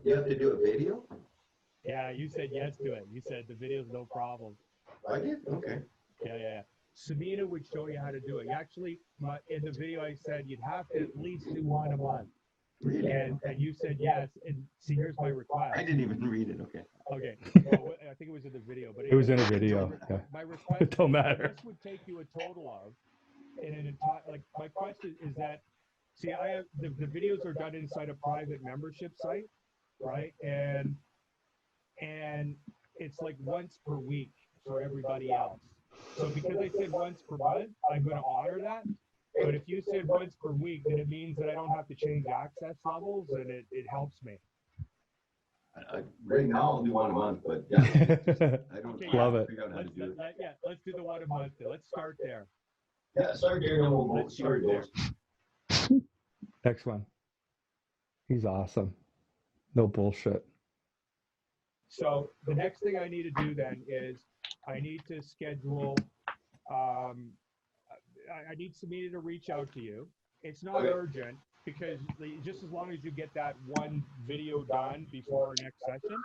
You have to do a video? Yeah, you said yes to it. You said the video's no problem. I did? Okay. Yeah. Samina would show you how to do it. Actually, in the video I said you'd have to at least do one a month. Really? And you said yes. And see, here's my request. I didn't even read it. Okay. Okay. Well, I think it was in the video, but It was in a video. Yeah. My request. It don't matter. This would take you a total of, in an entire. Like my question is that, see, I have the videos are done inside a private membership site, right? And it's like once per week for everybody else. So because I said once per month, I'm going to honor that. But if you said once per week, then it means that I don't have to change access levels, and it helps me. Right now, I'll do one a month, but yeah, I don't Love it. figure out how to do it. Let's do the one a month. Let's start there. Yeah, start there, then we'll go. Let's start there. Next one. He's awesome. No bullshit. So the next thing I need to do then is I need to schedule. I need Samina to reach out to you. It's not urgent because just as long as you get that one video done before our next session.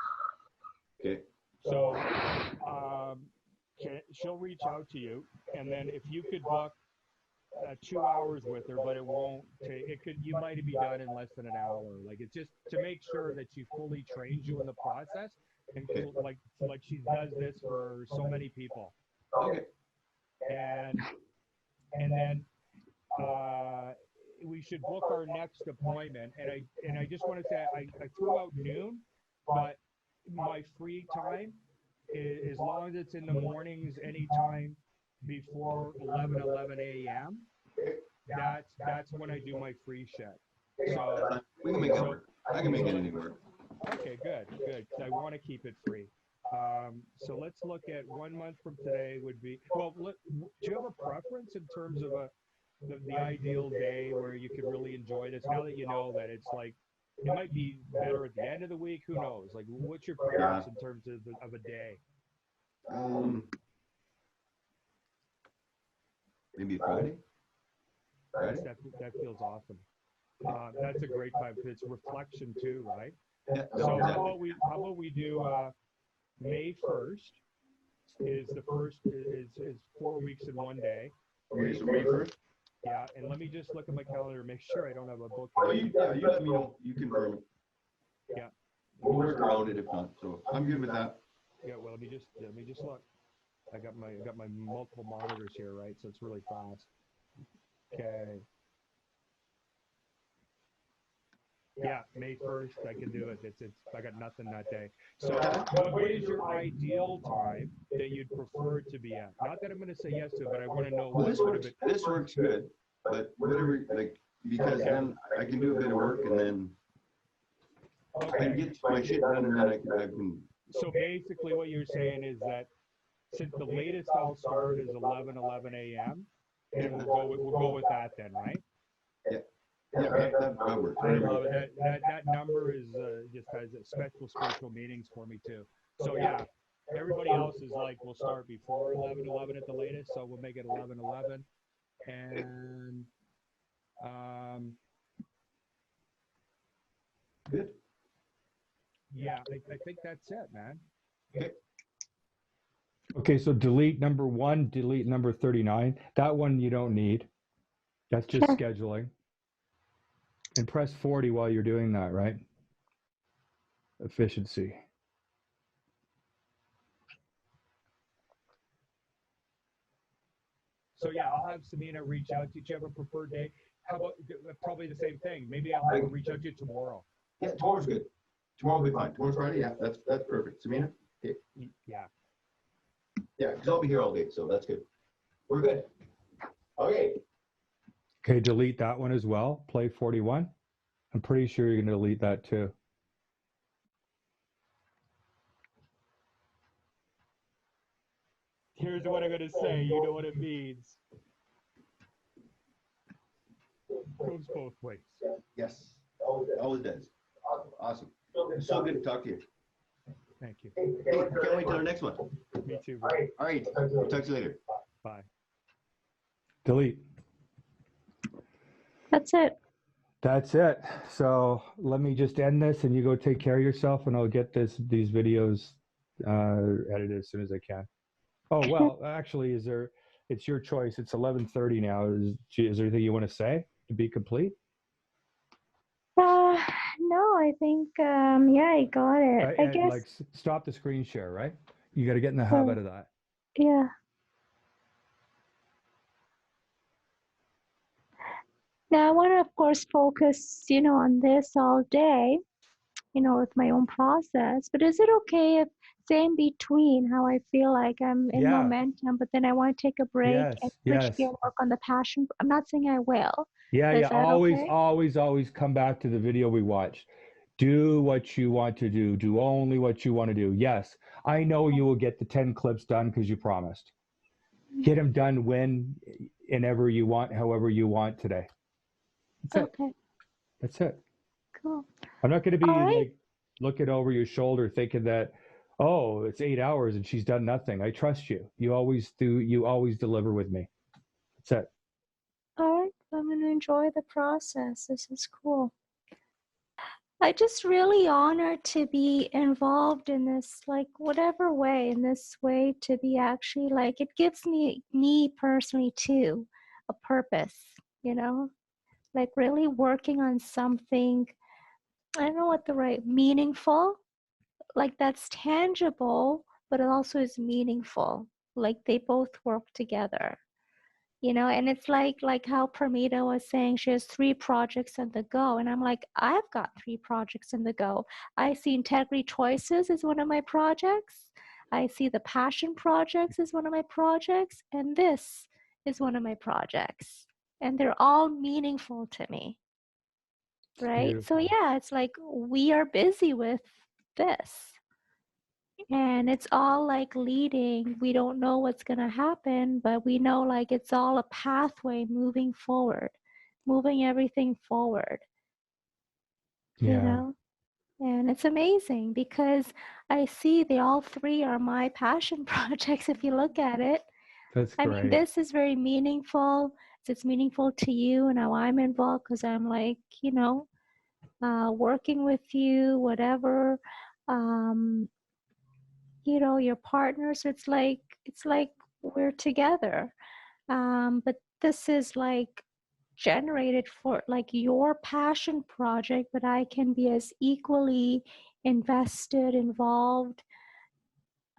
Okay. So she'll reach out to you, and then if you could book 2 hours with her, but it won't take. You might be done in less than an hour. Like it's just to make sure that she fully trains you in the process, and like she does this for so many people. Okay. And then we should book our next appointment. And I just want to say I threw out noon, but my free time is, as long as it's in the mornings, anytime before 11 a.m. That's when I do my free shit. So we can make it work. I can make anything work. Okay, good. Because I want to keep it free. So let's look at 1 month from today would be, well, do you have a preference in terms of the ideal day where you could really enjoy this? Now that you know that it's like, it might be better at the end of the week, who knows? Like, what's your preference in terms of a day? Maybe Friday? That feels awesome. That's a great time because it's reflection too, right? Yeah, so exactly. how about we do May 1st is 4 weeks in one day. Okay, so May 1st? Yeah, and let me just look at my calendar and make sure I don't have a book. Oh, you let me know. You confirm it. Yeah. We'll work around it if not. So I'm good with that. Yeah, well, let me just look. I got my multiple monitors here, right? So it's really fast. Okay. Yeah, May 1st, I can do it. I got nothing that day. So what is your ideal time that you'd prefer to be at? Not that I'm going to say yes to it, but I want to know Well, this works good, but whatever, like, because then I can do a bit of work and then I can get my shit done and then I can. So basically what you're saying is that since the latest I'll start is 11 a.m., then we'll go with that then, right? Yeah. Yeah, that works. I love it. That number is just has special spiritual meanings for me too. So yeah, everybody else is like, we'll start before 11 at the latest, so we'll make it 11, and good. Yeah, I think that's it, man. Okay. Okay, so delete number 1, delete number 39. That one you don't need. That's just scheduling. And press 40 while you're doing that, right? Efficiency. So yeah, I'll have Samina reach out to you. Do you have a preferred day? How about probably the same thing? Maybe I'll have her reach out to you tomorrow. Yeah, tomorrow's good. Tomorrow will be fine. Tomorrow's Friday. Yeah, that's perfect. Samina? Okay. Yeah. Yeah, because I'll be here all day, so that's good. We're good. Okay. Okay, delete that one as well. Play 41. I'm pretty sure you're going to delete that too. Here's what I'm going to say. You know what it means. Goes both ways. Yes. Always does. Awesome. It's so good to talk to you. Thank you. Hey, can't wait till our next one. Me too. All right. We'll talk to you later. Bye. Delete. That's it. That's it. So let me just end this and you go take care of yourself and I'll get these videos edited as soon as I can. Oh, well, actually, it's your choice. It's 11:30 now. Is there anything you want to say to be complete? No, I think, yeah, I got it. I guess. Like, stop the screen share, right? You got to get in the habit of that. Yeah. Now, I want to, of course, focus, on this all day, with my own process. But is it okay if, say, in between, how I feel like I'm in momentum, but then I want to take a break and switch gear and work on the passion? I'm not saying I will. Yeah. Always, okay? always come back to the video we watched. Do what you want to do. Do only what you want to do. Yes, I know you will get the 10 clips done because you promised. Get them done whenever you want, however you want today. That's it. That's it. Cool. I'm not going to be like looking over your shoulder thinking that, oh, it's 8 hours and she's done nothing. I trust you. You always do. You always deliver with me. That's it. All right. I'm going to enjoy the process. This is cool. I just really honored to be involved in this, like whatever way, in this way, to be actually like, it gives me personally too, a purpose, like really working on something, I don't know what the right, meaningful, like that's tangible, but it also is meaningful. Like they both work together. And it's like how Pramita was saying she has 3 projects on the go. And I'm like, I've got 3 projects in the go. I see Integrity Choices as one of my projects. I see the Passion Projects as one of my projects. And this is one of my projects. And they're all meaningful to me. Right? Beautiful. So yeah, it's like we are busy with this. And it's all like leading. We don't know what's going to happen, but we know like it's all a pathway moving forward, moving everything forward. Yeah. And it's amazing because I see they all 3 are my passion projects if you look at it. That's great. I mean, this is very meaningful. It's meaningful to you and how I'm involved because I'm like, working with you, whatever. Your partners, it's like we're together. But this is like generated for like your passion project, but I can be as equally invested, involved,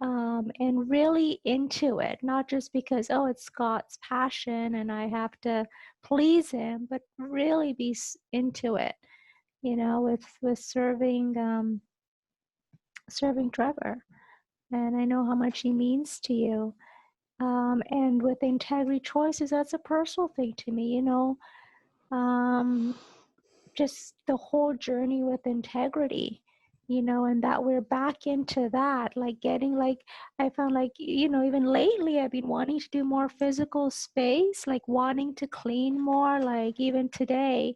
and really into it, not just because, oh, it's Scott's passion and I have to please him, but really be into it, with serving Trevor. And I know how much he means to you. And with Integrity Choices, that's a personal thing to me, just the whole journey with integrity, and that we're back into that, like getting like, I found like, even lately I've been wanting to do more physical space, like wanting to clean more, like even today,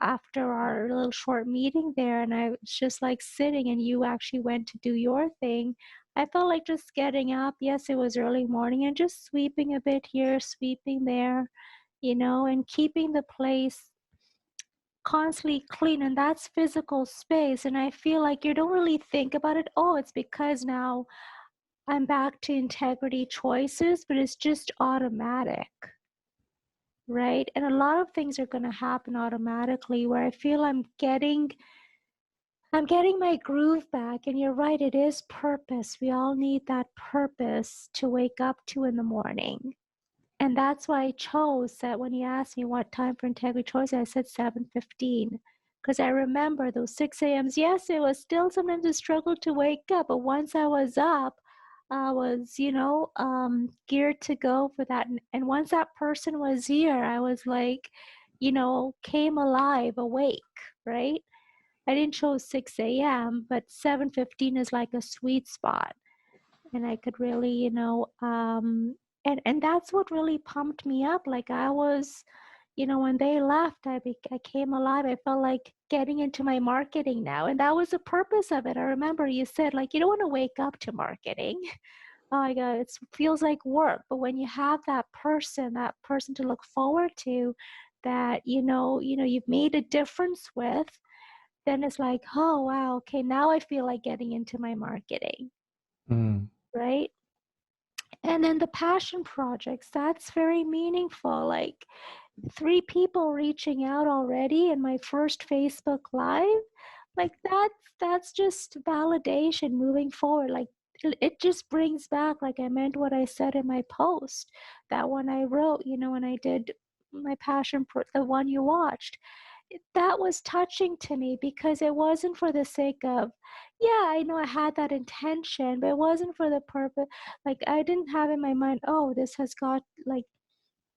after our little short meeting there, and I was just like sitting and you actually went to do your thing. I felt like just getting up. Yes, it was early morning and just sweeping a bit here, sweeping there, and keeping the place constantly clean. And that's physical space. And I feel like you don't really think about it. Oh, it's because now I'm back to Integrity Choices, but it's just automatic. right? And a lot of things are going to happen automatically where I feel I'm getting my groove back. And you're right, it is purpose. We all need that purpose to wake up to in the morning. And that's why I chose that. When you asked me what time for integrity choice, I said 7:15. Because I remember those 6 a.m.s. Yes, it was still sometimes a struggle to wake up, but once I was up, I was, geared to go for that. And once that person was here, I was like, came alive, awake, right? I didn't choose 6 a.m., but 7:15 is like a sweet spot. And I could really, and that's what really pumped me up. Like I was, when they left, I came alive. I felt like getting into my marketing now. And that was the purpose of it. I remember you said, like, you don't want to wake up to marketing. Oh my God, it feels like work. But when you have that person to look forward to, that, you've made a difference with, then it's like, oh, wow, okay, now I feel like getting into my marketing, right? And then the passion projects, that's very meaningful. Like 3 people reaching out already in my first Facebook Live, like that's just validation moving forward. Like it just brings back, like I meant what I said in my post, that when I wrote, when I did my the one you watched, that was touching to me because it wasn't for the sake of, yeah, I know I had that intention, but it wasn't for the purpose. Like I didn't have in my mind, oh, this has got like,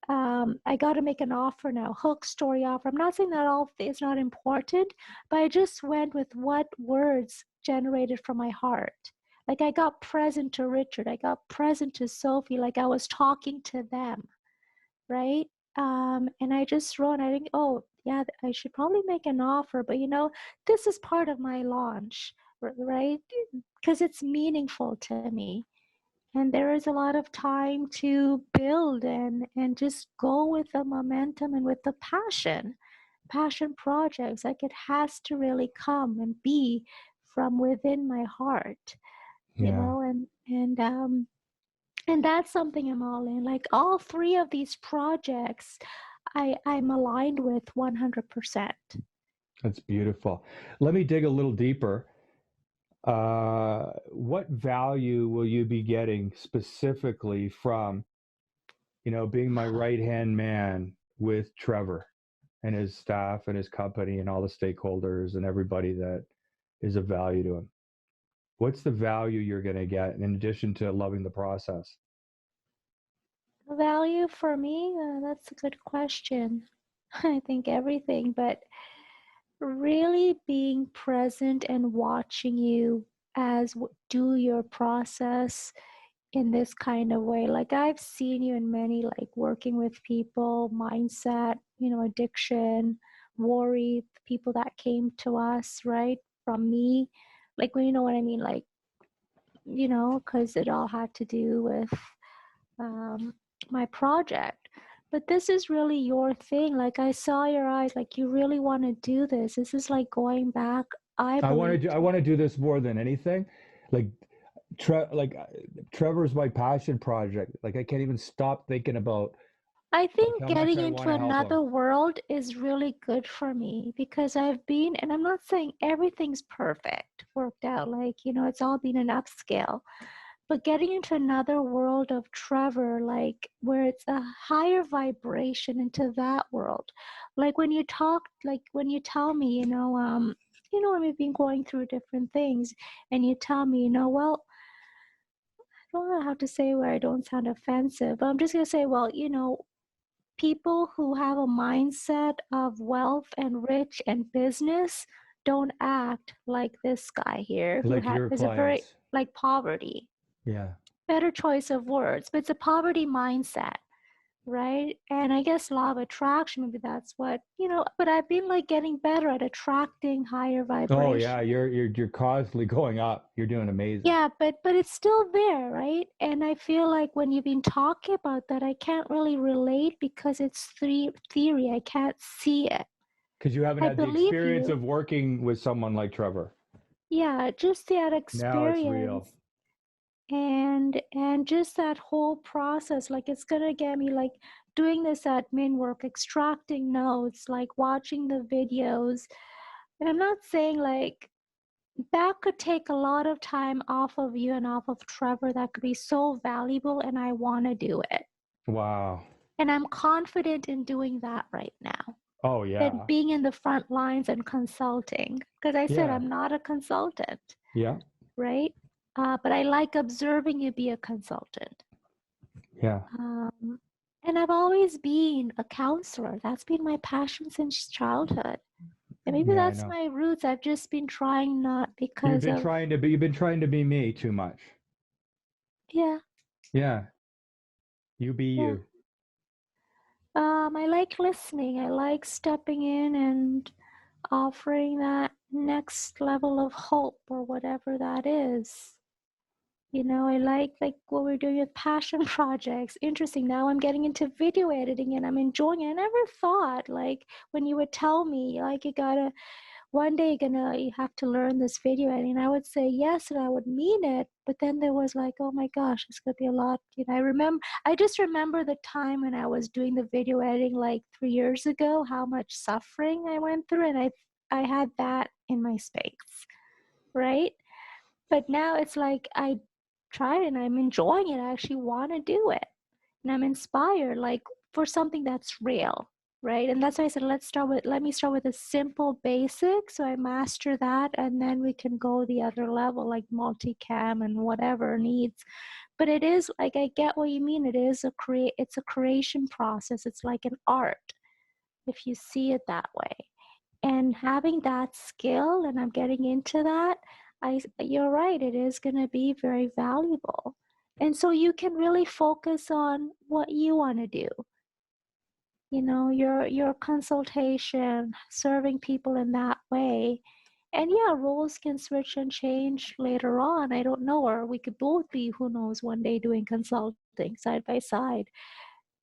I got to make an offer now, hook, story, offer. I'm not saying that all is not important, but I just went with what words generated from my heart. Like I got present to Richard, I got present to Sophie, like I was talking to them, right? And I just wrote, I think, oh, yeah, I should probably make an offer, but this is part of my launch, right? Because it's meaningful to me. And there is a lot of time to build and just go with the momentum and with the passion projects. Like it has to really come and be from within my heart, Yeah. and that's something I'm all in. Like all 3 of these projects, I'm aligned with 100%. That's beautiful. Let me dig a little deeper. What value will you be getting specifically from, being my right-hand man with Trevor and his staff and his company and all the stakeholders and everybody that is of value to him? What's the value you're going to get in addition to loving the process? Value for me, that's a good question. I think everything, but really being present and watching you as do your process in this kind of way. Like I've seen you in many, like working with people, mindset, addiction, worry, people that came to us, right, from me. Like, well, you know what I mean? Like, because it all had to do with um, my project. But this is really your thing. Like I saw your eyes, like you really want to do this. This is like going back, I believe. I want to do this more than anything. Like, Trevor's my passion project. Like, I can't even stop thinking about I like think how much getting I into want to help him. another world is really good for me because I've been, and I'm not saying everything's perfect, worked out, like, it's all been an upscale, but getting into another world of Trevor, like where it's a higher vibration into that world. Like when you talk, like when you tell me, when we've been going through different things and you tell me, well, I don't know how to say where I don't sound offensive, but I'm just going to say, well, people who have a mindset of wealth and rich and business don't act like this guy here who Like your is a very clients. like poverty. Yeah. Better choice of words, but it's a poverty mindset, right? And I guess law of attraction, maybe that's what, but I've been like getting better at attracting higher Oh yeah, vibration. you're constantly going up. You're doing amazing. Yeah, but it's still there, right? And I feel like when you've been talking about that, I can't really relate because it's theory. I can't see it. Because you haven't I had the believe experience you. of working with someone like Trevor. Yeah, just that Now it's real. experience and just that whole process, like it's gonna get me like doing this admin work, extracting notes, like watching the videos. And I'm not saying like that could take a lot of time off of you and off of Trevor. That could be so valuable, and I want to do it. Wow. And I'm confident in doing that right now. Oh, yeah. Than being in the front lines and consulting. Because I said Yeah. I'm not a consultant, Yeah. right? But I like observing you be a consultant. Yeah. And I've always been a counselor. That's been my passion since childhood. And maybe Yeah, I that's know. my roots. I've just been trying not You've because been of trying to be me too much. yeah. Yeah. You be Yeah. you. I like listening. I like stepping in and offering that next level of hope or whatever that is. You know, I like what we're doing with passion projects. Interesting. Now I'm getting into video editing and I'm enjoying it. I never thought, like, when you would tell me, like, one day you have to learn this video editing. I would say yes, and I would mean it. But then there was like, oh my gosh, it's gonna be a lot. You know, I just remember the time when I was doing the video editing like 3 years ago, how much suffering I went through, and I had that in my space, right? But now it's like I tried and I'm enjoying it. I actually want to do it. And I'm inspired, like for something that's real, right? And that's why I said, let me start with a simple basic. So I master that and then we can go the other level, like multicam and whatever needs. But it is like, I get what you mean. It's a creation process. It's like an art if you see it that way. And having that skill, and I'm getting into that, you're right, it is going to be very valuable. And so you can really focus on what you want to do. You know, your consultation, serving people in that way. And yeah, roles can switch and change later on. I don't know, or we could both be, who knows, one day doing consulting side by side.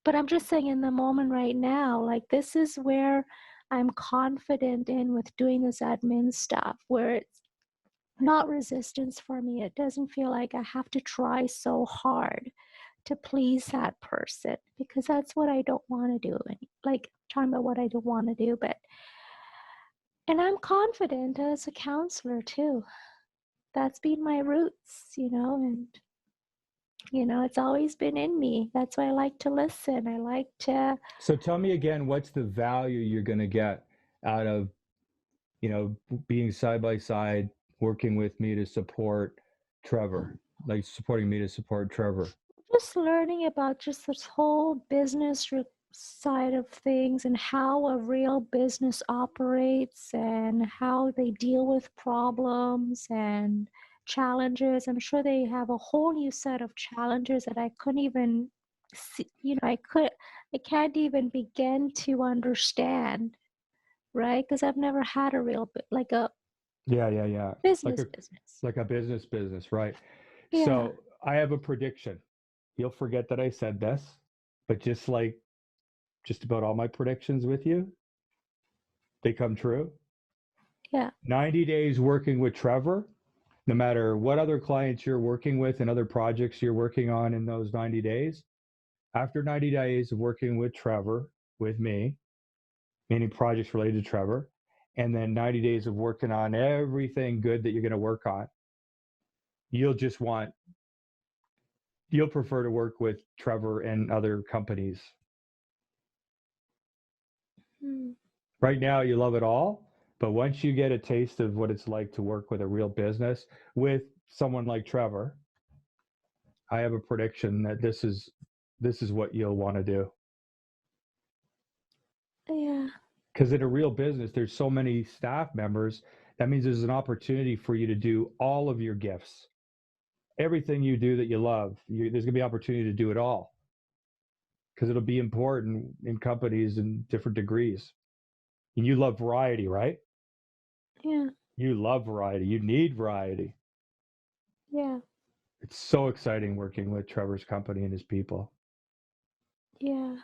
But I'm just saying in the moment right now, like this is where I'm confident in with doing this admin stuff, where it's not resistance for me. It doesn't feel like I have to try so hard to please that person because that's what I don't want to do. Like talking about what I don't want to do, and I'm confident as a counselor too. That's been my roots, and it's always been in me. That's why I like to listen. I like to. So tell me again, what's the value you're going to get out of, being side by side, working with me to support Trevor, like supporting me to support Trevor? Just learning about just this whole business side of things and how a real business operates and how they deal with problems and challenges. I'm sure they have a whole new set of challenges that I couldn't even see, I can't even begin to understand, right? Because I've never had a real, like a Yeah. business. Like a business, right? Yeah. So I have a prediction. You'll forget that I said this, but just about all my predictions with you, they come true. Yeah. 90 days working with Trevor, no matter what other clients you're working with and other projects you're working on in those 90 days, after 90 days of working with Trevor, with me, meaning projects related to Trevor, and then 90 days of working on everything good that you're going to work on, you'll prefer to work with Trevor and other companies. Right now, you love it all, but once you get a taste of what it's like to work with a real business with someone like Trevor, I have a prediction that this is what you'll want to do. Yeah. Because in a real business, there's so many staff members. That means there's an opportunity for you to do all of your gifts. Everything you do that you love, there's going to be opportunity to do it all. Because it'll be important in companies in different degrees. And you love variety, right? Yeah. You love variety. You need variety. Yeah. It's so exciting working with Trevor's company and his people. Yeah.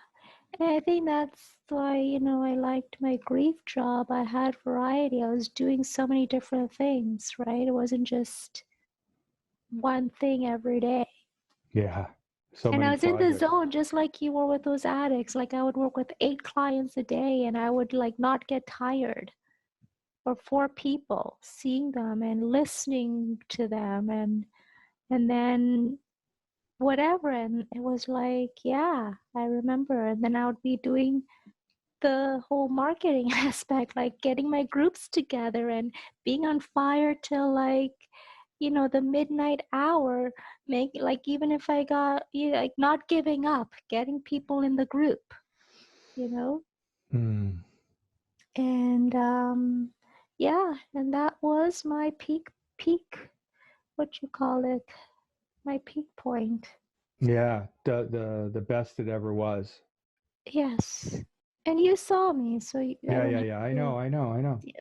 And I think that's why, I liked my grief job. I had variety. I was doing so many different things, right? It wasn't just one thing every day. Yeah. So And I many was in the projects. zone just like you were with those addicts. Like I would work with 8 clients a day and I would like not get tired. Or 4 people, seeing them and listening to them and then whatever. And it was like, yeah, I remember. And then I would be doing the whole marketing aspect, like getting my groups together and being on fire till like, you know, the midnight hour, make like even if I got like not giving up, getting people in the group, you know. Hmm. And yeah, and that was my peak, what you call it, my peak point. Yeah, the best it ever was. Yes. And you saw me, so I Yeah, don't yeah, have yeah. I to. know, I know, I know. Yeah.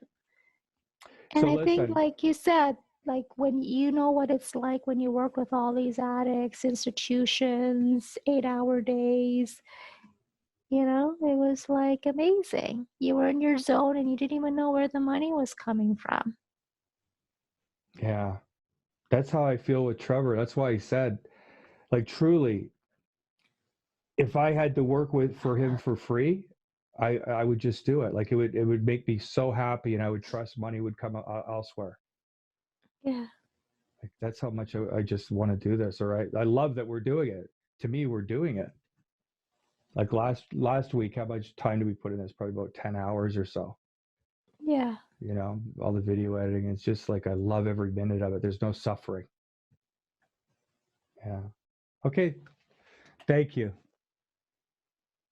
And So I think, listen, like you said, like when you know what it's like when you work with all these addicts, institutions, 8-hour days, you know, it was like amazing. You were in your zone and you didn't even know where the money was coming from. yeah, that's how I feel with Trevor. That's why he said, like, truly, if I had to work with for him for free, I would just do it. Like it would make me so happy, and I would trust money would come elsewhere. Yeah. Like that's how much I just want to do this. All right, I love that we're doing it. To me, we're doing it. Like last week, how much time did we put in this? Probably about 10 hours or so. Yeah. You know, all the video editing. It's just like I love every minute of it. There's no suffering. Yeah. Okay. Thank you.